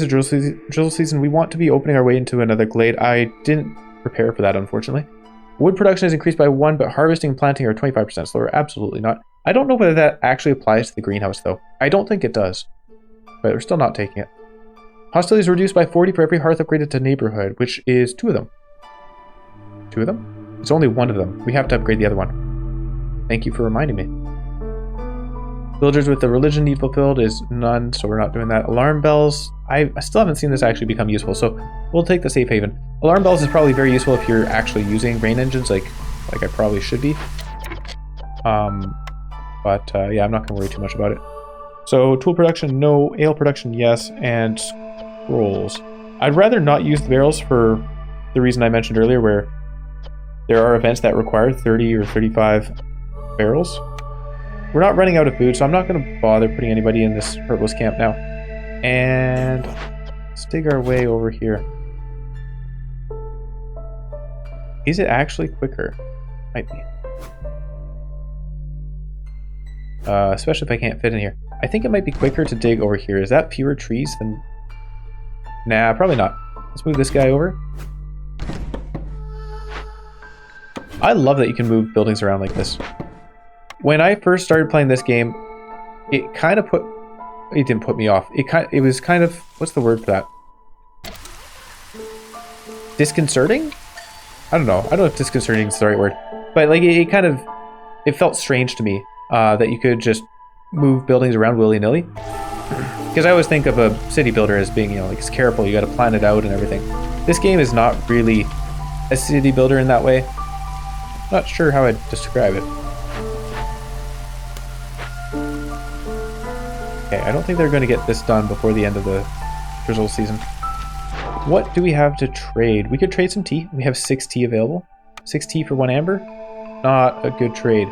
drizzle season. We want to be opening our way into another glade. I didn't prepare for that, unfortunately. Wood production is increased by 1, but harvesting and planting are 25% slower. Absolutely not. I don't know whether that actually applies to the greenhouse, though. I don't think it does. But we're still not taking it. Hostility is reduced by 40 for every hearth upgraded to neighborhood, which is 2 of them. 2 of them? It's only 1 of them. We have to upgrade the other one. Thank you for reminding me. Villagers with the religion need fulfilled is none, so we're not doing that. Alarm bells, I still haven't seen this actually become useful, so we'll take the safe haven. Alarm bells is probably very useful if you're actually using rain engines, like I probably should be. Yeah, I'm not going to worry too much about it. So tool production, no. Ale production, yes. And scrolls. I'd rather not use the barrels for the reason I mentioned earlier, where there are events that require 30 or 35 barrels. We're not running out of food, so I'm not going to bother putting anybody in this herbalist camp now. And let's dig our way over here. Is it actually quicker? Might be. Especially if I can't fit in here. I think it might be quicker to dig over here. Is that fewer trees than... Nah, probably not. Let's move this guy over. I love that you can move buildings around like this. When I first started playing this game, it kind of put... It didn't put me off. It was kind of... What's the word for that? Disconcerting? I don't know. I don't know if disconcerting is the right word. But like it kind of... It felt strange to me that you could just move buildings around willy-nilly. Because I always think of a city builder as being, like, it's careful. You got to plan it out and everything. This game is not really a city builder in that way. Not sure how I'd describe it. Okay, I don't think they're going to get this done before the end of the drizzle season. What do we have to trade? We could trade some tea. We have 6 tea available. 6 tea for 1 amber. Not a good trade.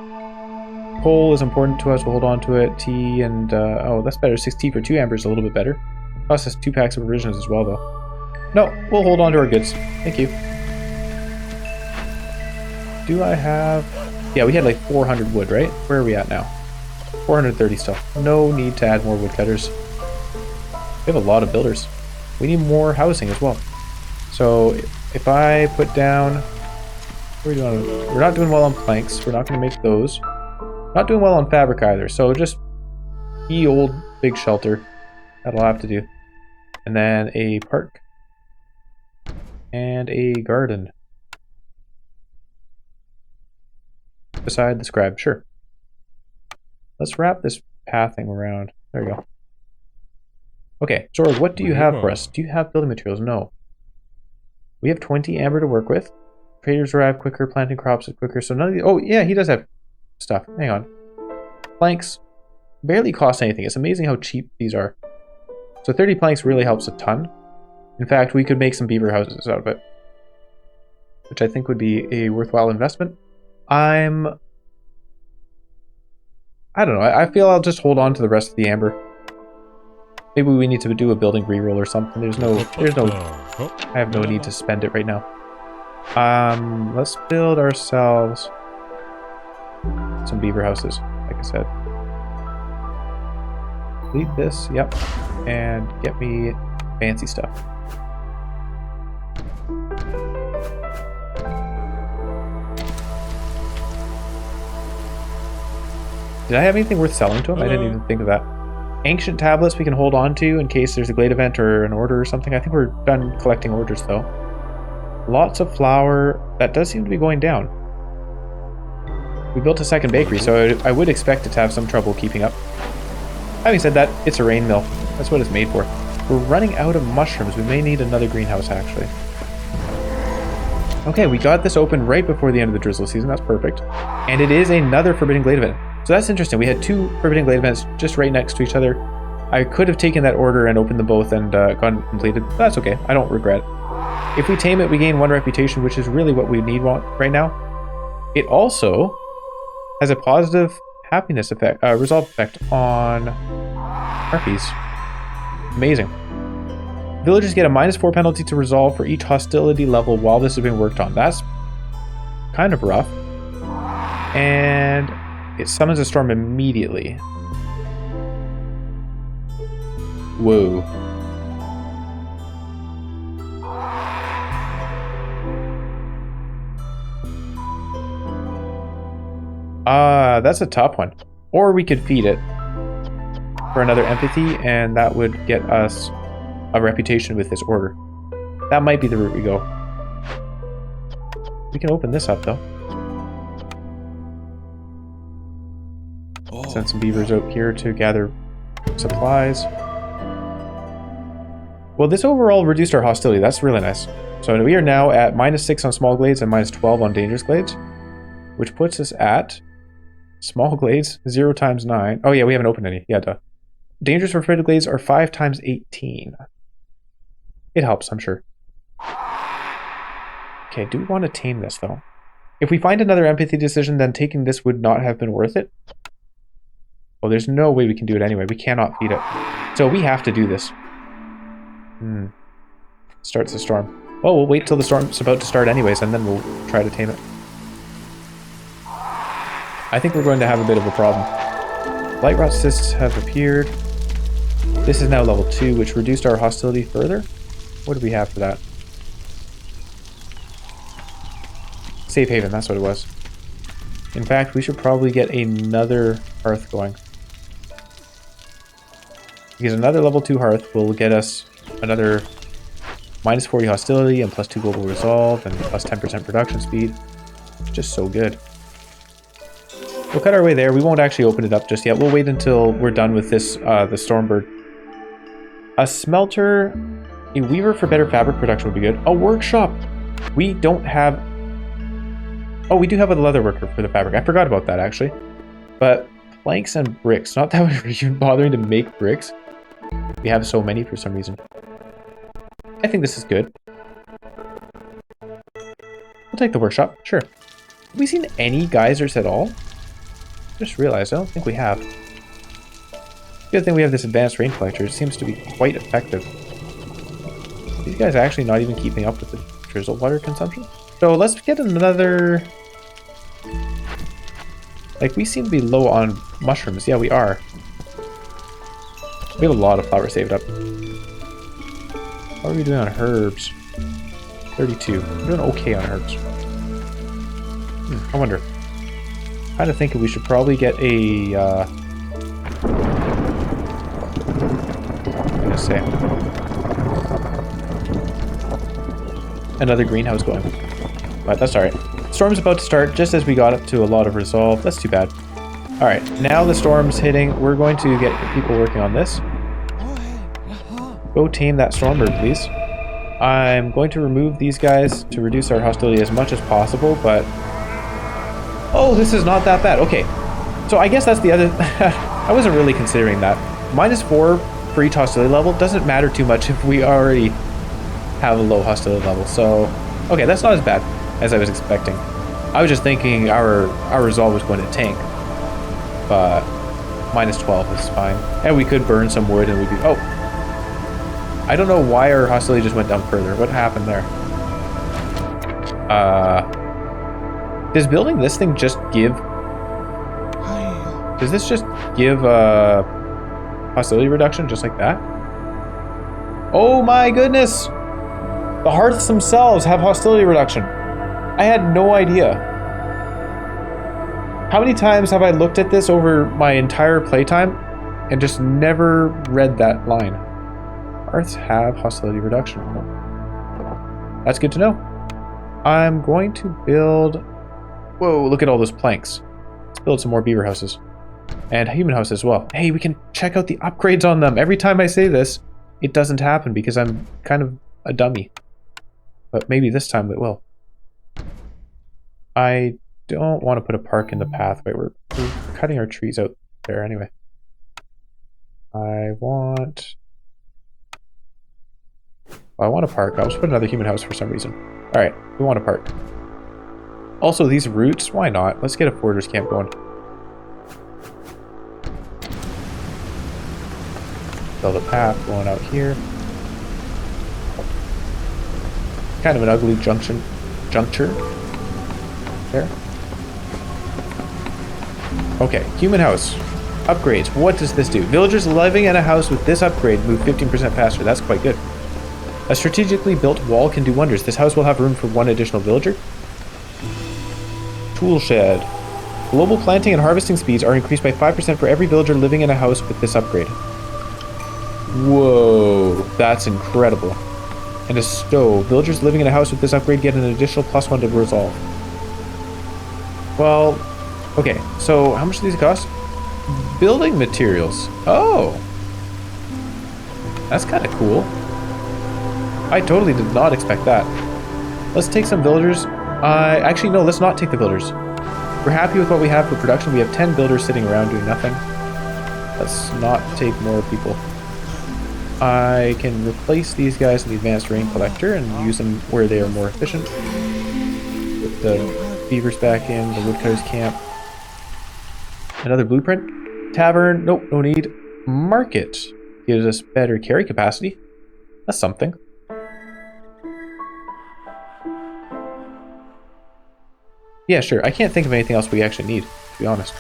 Coal is important to us. We'll hold on to it. Tea and... oh, that's better. 6 tea for 2 amber is a little bit better. Costs us 2 packs of provisions as well, though. No, we'll hold on to our goods. Thank you. Do I have... Yeah, we had like 400 wood, right? Where are we at now? 430 still. No need to add more woodcutters. We have a lot of builders. We need more housing as well. So if I put down... What are we doing? We're not doing well on planks. We're not going to make those. Not doing well on fabric either. So just the old big shelter. That'll have to do. And then a park. And a garden. Beside the scribe. Sure. Let's wrap this pathing around. There we go. Okay, Zorg, what do you have for us? Do you have building materials? No. We have 20 amber to work with. Traders arrive quicker, planting crops is quicker, so none of the... Oh, yeah, he does have stuff. Hang on. Planks barely cost anything. It's amazing how cheap these are. So 30 planks really helps a ton. In fact, we could make some beaver houses out of it, which I think would be a worthwhile investment. I don't know. I feel I'll just hold on to the rest of the amber. Maybe we need to do a building reroll or something. I have no need to spend it right now. Let's build ourselves some beaver houses, like I said. Leave this, yep. And get me fancy stuff. Did I have anything worth selling to him? I didn't even think of that. Ancient tablets we can hold on to in case there's a glade event or an order or something. I think we're done collecting orders though. Lots of flour. That does seem to be going down. We built a second bakery, so I would expect it to have some trouble keeping up. Having said that, it's a rain mill. That's what it's made for. We're running out of mushrooms. We may need another greenhouse actually. Okay, we got this open right before the end of the drizzle season. That's perfect. And it is another Forbidden Glade event. So that's interesting. We had 2 Forbidden Glade events just right next to each other. I could have taken that order and opened them both and gotten completed. But that's okay. I don't regret. If we tame it, we gain 1 reputation, which is really what we need right now. It also has a positive happiness effect, resolve effect on harpies. Amazing. Villagers get a -4 penalty to resolve for each hostility level while this is being worked on. That's kind of rough. And it summons a storm immediately. Whoa. That's a tough one. Or we could feed it for another empathy, and that would get us a reputation with this order. That might be the route we go. We can open this up, though. Send some beavers out here to gather supplies. Well, this overall reduced our hostility. That's really nice. So we are now at -6 on small glades and -12 on dangerous glades, which puts us at small glades 0 times 9. Oh yeah, we haven't opened any. Yeah, duh. Dangerous refrigerated glades are 5 times 18. It helps, I'm sure. Okay, do we want to tame this though? If we find another empathy decision, then taking this would not have been worth it. Well, there's no way we can do it anyway. We cannot feed it. So we have to do this. Starts the storm. Well, we'll wait till the storm's about to start anyways, and then we'll try to tame it. I think we're going to have a bit of a problem. Light rot cysts have appeared. This is now level 2, which reduced our hostility further. What do we have for that? Safe haven, that's what it was. In fact, we should probably get another hearth going. Because another level 2 hearth will get us another -40 hostility and +2 global resolve and +10% production speed. Just so good. We'll cut our way there. We won't actually open it up just yet. We'll wait until we're done with this, the Stormbird. A smelter, a weaver for better fabric production would be good. A workshop! We don't have... Oh, we do have a leather worker for the fabric. I forgot about that, actually. But planks and bricks. Not that we're even bothering to make bricks. We have so many for some reason. I think this is good. We'll take the workshop, sure. Have we seen any geysers at all? Just realized, I don't think we have. Good thing we have this advanced rain collector. It seems to be quite effective. These guys are actually not even keeping up with the drizzle water consumption. So let's get another... Like, we seem to be low on mushrooms. Yeah, we are. We have a lot of flour saved up. How are we doing on herbs? 32. We're doing okay on herbs. I wonder. Kind of thinking we should probably get a... I'm gonna say... another greenhouse going. But that's alright. Storm's about to start just as we got up to a lot of resolve. That's too bad. Alright, now the storm's hitting. We're going to get people working on this. Go tame that Stormbird, please. I'm going to remove these guys to reduce our hostility as much as possible, but... Oh, this is not that bad. Okay. So I guess that's the other... I wasn't really considering that. -4 for each hostility level doesn't matter too much if we already have a low hostility level. So, okay, that's not as bad as I was expecting. I was just thinking our resolve was going to tank. But -12 is fine. And we could burn some wood and we'd be... Oh! I don't know why our hostility just went down further. What happened there? Does building this thing just give... Does this just give hostility reduction just like that? Oh my goodness! The hearths themselves have hostility reduction. I had no idea. How many times have I looked at this over my entire playtime and just never read that line? Hearths have hostility reduction. That's good to know. I'm going to build... Whoa, look at all those planks. Let's build some more beaver houses. And human house as well. Hey, we can check out the upgrades on them. Every time I say this, it doesn't happen because I'm kind of a dummy. But maybe this time it will. I don't want to put a park in the pathway. We're cutting our trees out there anyway. I want a park. I'll just put another human house for some reason. Alright, we want a park. Also, these routes, why not? Let's get a foragers camp going. Build a path going out here. Kind of an ugly juncture. There. Okay, human house. Upgrades. What does this do? Villagers living in a house with this upgrade move 15% faster. That's quite good. A strategically built wall can do wonders. This house will have room for 1 additional villager. Tool shed. Global planting and harvesting speeds are increased by 5% for every villager living in a house with this upgrade. Whoa, that's incredible. And a stove. Villagers living in a house with this upgrade get an additional +1 to resolve. Well, okay, so how much do these cost? Building materials. Oh. That's kind of cool. I totally did not expect that. Let's take some villagers. Actually, no, let's not take the builders. We're happy with what we have for production. We have 10 builders sitting around doing nothing. Let's not take more people. I can replace these guys in the advanced rain collector and use them where they are more efficient. Put the beavers back in, the woodcutters camp. Another blueprint. Tavern, nope, no need. Market gives us better carry capacity. That's something. Yeah, sure. I can't think of anything else we actually need, to be honest.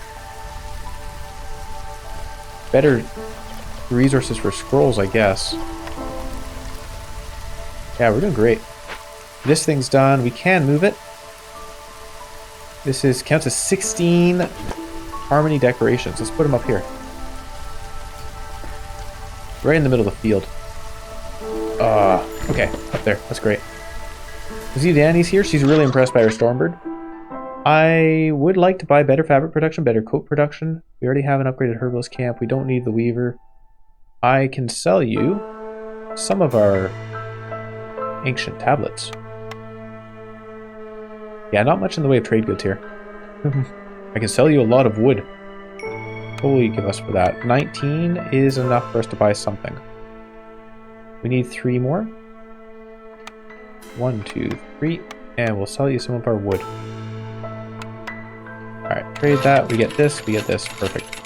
Better resources for scrolls, I guess. Yeah, we're doing great. This thing's done. We can move it. This counts as 16 harmony decorations. Let's put them up here. Right in the middle of the field. Okay, up there. That's great. See, Danny's here. She's really impressed by her Stormbird. I would like to buy better fabric production, better coat production. We already have an upgraded herbalist camp. We don't need the weaver. I can sell you some of our ancient tablets. Yeah, not much in the way of trade goods here. I can sell you a lot of wood. What will you give us for that? 19 is enough for us to buy something. We need 3 more. 1, 2, 3. And we'll sell you some of our wood. Alright, trade that. We get this. Perfect.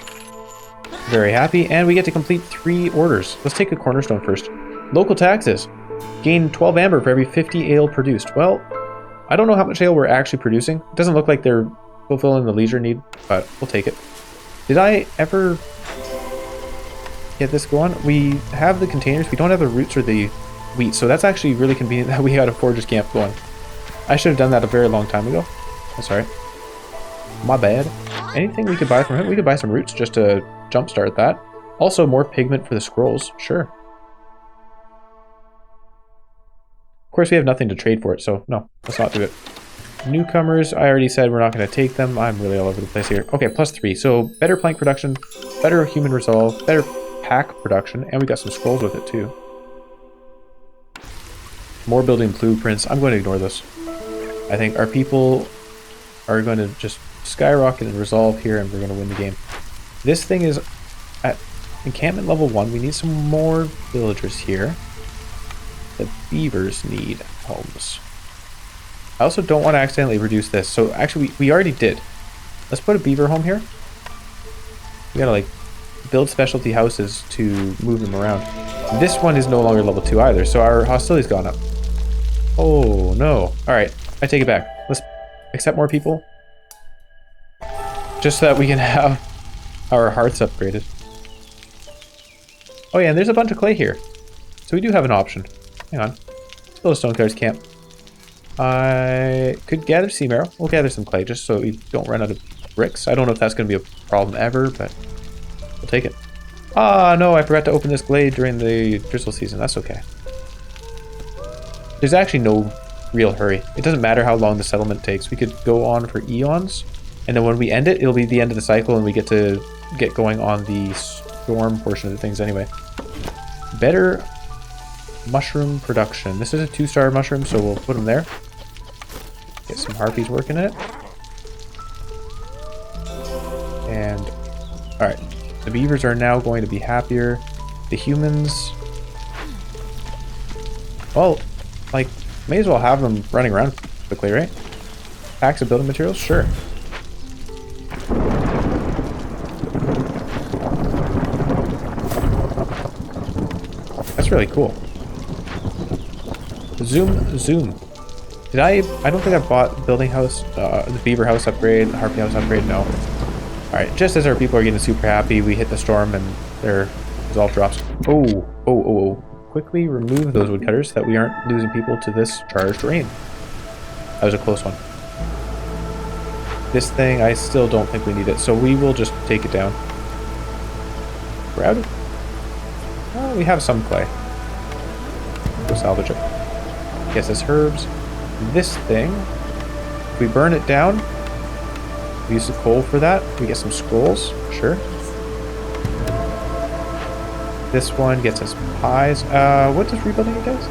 Very happy. And we get to complete 3 orders. Let's take a cornerstone first. Local taxes. Gain 12 amber for every 50 ale produced. Well, I don't know how much ale we're actually producing. It doesn't look like they're fulfilling the leisure need, but we'll take it. Did I ever get this going? We have the containers. We don't have the roots or the wheat, so that's actually really convenient that we had a foragers camp going. I should have done that a very long time ago. That's alright. My bad. Anything we could buy from him? We could buy some roots just to jumpstart that. Also, more pigment for the scrolls. Sure. Of course, we have nothing to trade for it, so no, let's not do it. Newcomers, I already said we're not going to take them. I'm really all over the place here. Okay, +3. So, better plank production, better human resolve, better pack production, and we got some scrolls with it, too. More building blueprints. I'm going to ignore this. I think our people are going to just skyrocket and resolve here, and we're going to win the game. This thing is at encampment level 1. We need some more villagers here. The beavers need homes. I also don't want to accidentally reduce this. So actually, we already did. Let's put a beaver home here. We gotta like build specialty houses to move them around. This one is no longer level 2 either, so our hostility's gone up. Oh no. Alright, I take it back. Let's accept more people. Just so that we can have our hearths upgraded. Oh yeah, and there's a bunch of clay here. So we do have an option. Hang on. Let's build a stonecutters camp. I could gather sea marrow. We'll gather some clay just so we don't run out of bricks. I don't know if that's going to be a problem ever, but we'll take it. Ah, no, I forgot to open this glade during the drizzle season. That's okay. There's actually no real hurry. It doesn't matter how long the settlement takes. We could go on for eons, and then when we end it, it'll be the end of the cycle, and we get to get going on the storm portion of the things anyway. Better mushroom production. This is a 2-star mushroom, so we'll put them there. Get some harpies working in it. And, alright. The beavers are now going to be happier. The humans... Well, like, may as well have them running around quickly, right? Packs of building materials? Sure. That's really cool. Zoom. I don't think I bought building house, the beaver house upgrade, the harpy house upgrade, no. Alright, just as our people are getting super happy, we hit the storm and their resolve drops. Oh. Quickly remove those woodcutters so that we aren't losing people to this charged rain. That was a close one. This thing, I still don't think we need it, so we will just take it down. We're out of... Oh, we have some clay. We'll salvage it. Yes, it's herbs. This thing, if we burn it down, we use the coal for that. We get some scrolls, sure. This one gets us pies. What does rebuilding it does?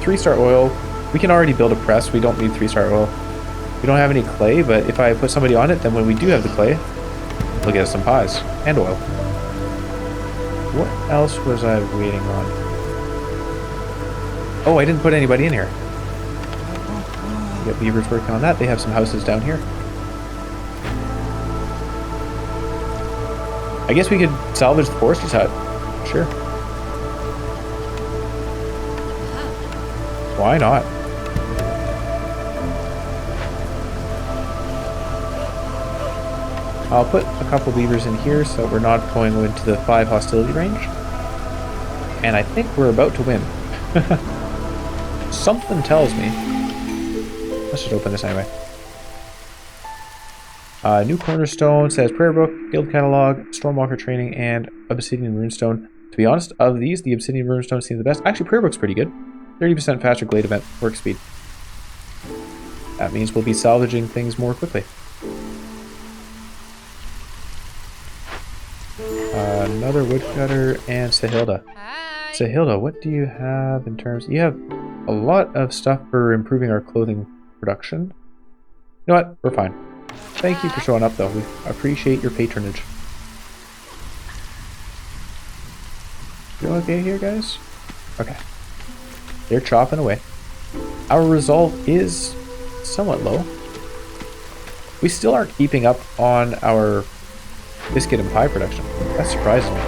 3-star oil. We can already build a press. We don't need 3-star oil. We don't have any clay, but if I put somebody on it, then when we do have the clay, we'll get us some pies and oil. What else was I waiting on? Oh, I didn't put anybody in here. We got beavers working on that. They have some houses down here. I guess we could salvage the forester's hut. Sure. Why not? I'll put a couple beavers in here so we're not going into the 5 hostility range. And I think we're about to win. Something tells me. Let's just open this anyway. New cornerstone says prayer book, guild catalog, stormwalker training, and obsidian runestone. To be honest, of these, the obsidian runestone seems the best. Actually, prayer book's pretty good. 30% faster glade event work speed. That means we'll be salvaging things more quickly. Another woodcutter and Sahilda. Hi. Sahilda, what do you have in terms... You have a lot of stuff for improving our clothing production. You know what? We're fine. Thank you for showing up, though. We appreciate your patronage. You okay here, guys? Okay. They're chopping away. Our resolve is somewhat low. We still aren't keeping up on our biscuit and pie production. That surprises me.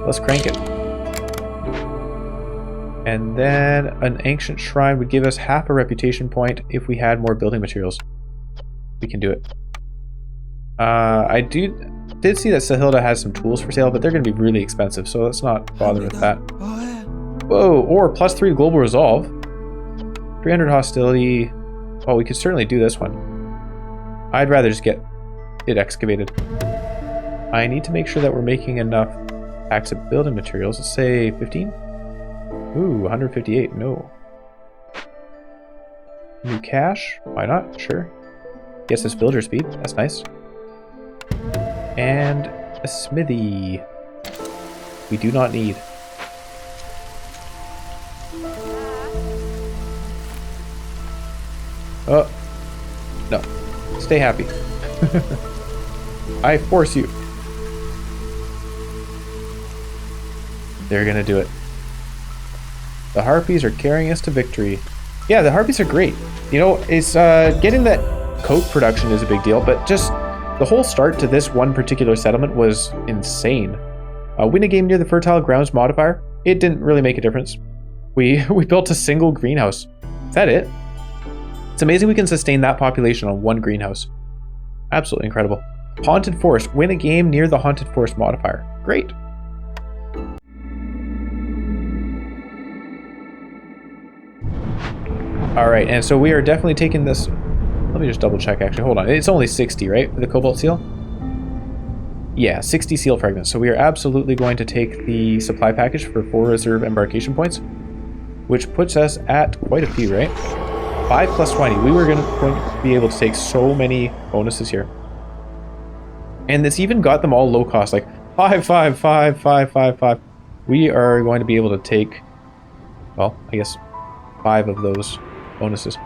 Let's crank it. And then an ancient shrine would give us half a reputation point if we had more building materials. We can do it. I did see that Sahilda has some tools for sale, but they're going to be really expensive, so let's not bother with that. Whoa, or +3 global resolve. 300 hostility. Oh, we could certainly do this one. I'd rather just get it excavated. I need to make sure that we're making enough packs of building materials. Let's say 15. Ooh, 158. No. New cash? Why not? Sure. Gets us builder speed. That's nice. And a smithy. We do not need. Oh. No. Stay happy. I force you. They're gonna do it. The harpies are carrying us to victory. Yeah, the harpies are great. You know, it's getting that coat production is a big deal, but just the whole start to this one particular settlement was insane. Win a game near the fertile grounds modifier. It didn't really make a difference. We built a single greenhouse. Is that it? It's amazing we can sustain that population on one greenhouse. Absolutely incredible. Haunted Forest. Win a game near the Haunted Forest modifier. Great. Alright, and so we are definitely taking this... Let me just double check actually. Hold on. It's only 60, right? For the cobalt seal? Yeah, 60 seal fragments. So we are absolutely going to take the supply package for 4 reserve embarkation points, which puts us at quite a few, right? 5 plus 20. We were going to be able to take so many bonuses here. And it's even got them all low cost, like 5, 5, 5, 5, 5, 5. We are going to be able to take, well, I guess 5 of those bonuses.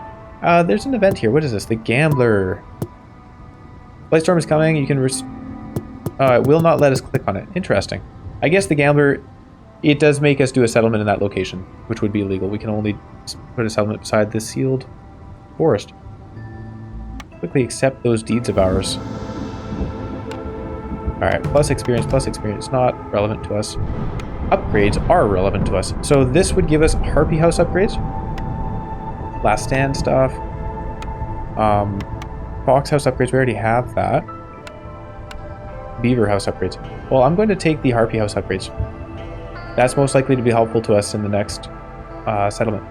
There's an event here. What is this? The Gambler. Blightstorm is coming. You can... it will not let us click on it. Interesting. I guess the Gambler, it does make us do a settlement in that location, which would be illegal. We can only put a settlement beside the sealed forest. Quickly accept those deeds of ours. Alright, plus experience, not relevant to us. Upgrades are relevant to us. So this would give us Harpy House upgrades. Last Stand stuff. Fox House upgrades, we already have that. beaver house upgrades. Well, I'm going to take the harpy house upgrades. That's most likely to be helpful to us in the next settlement.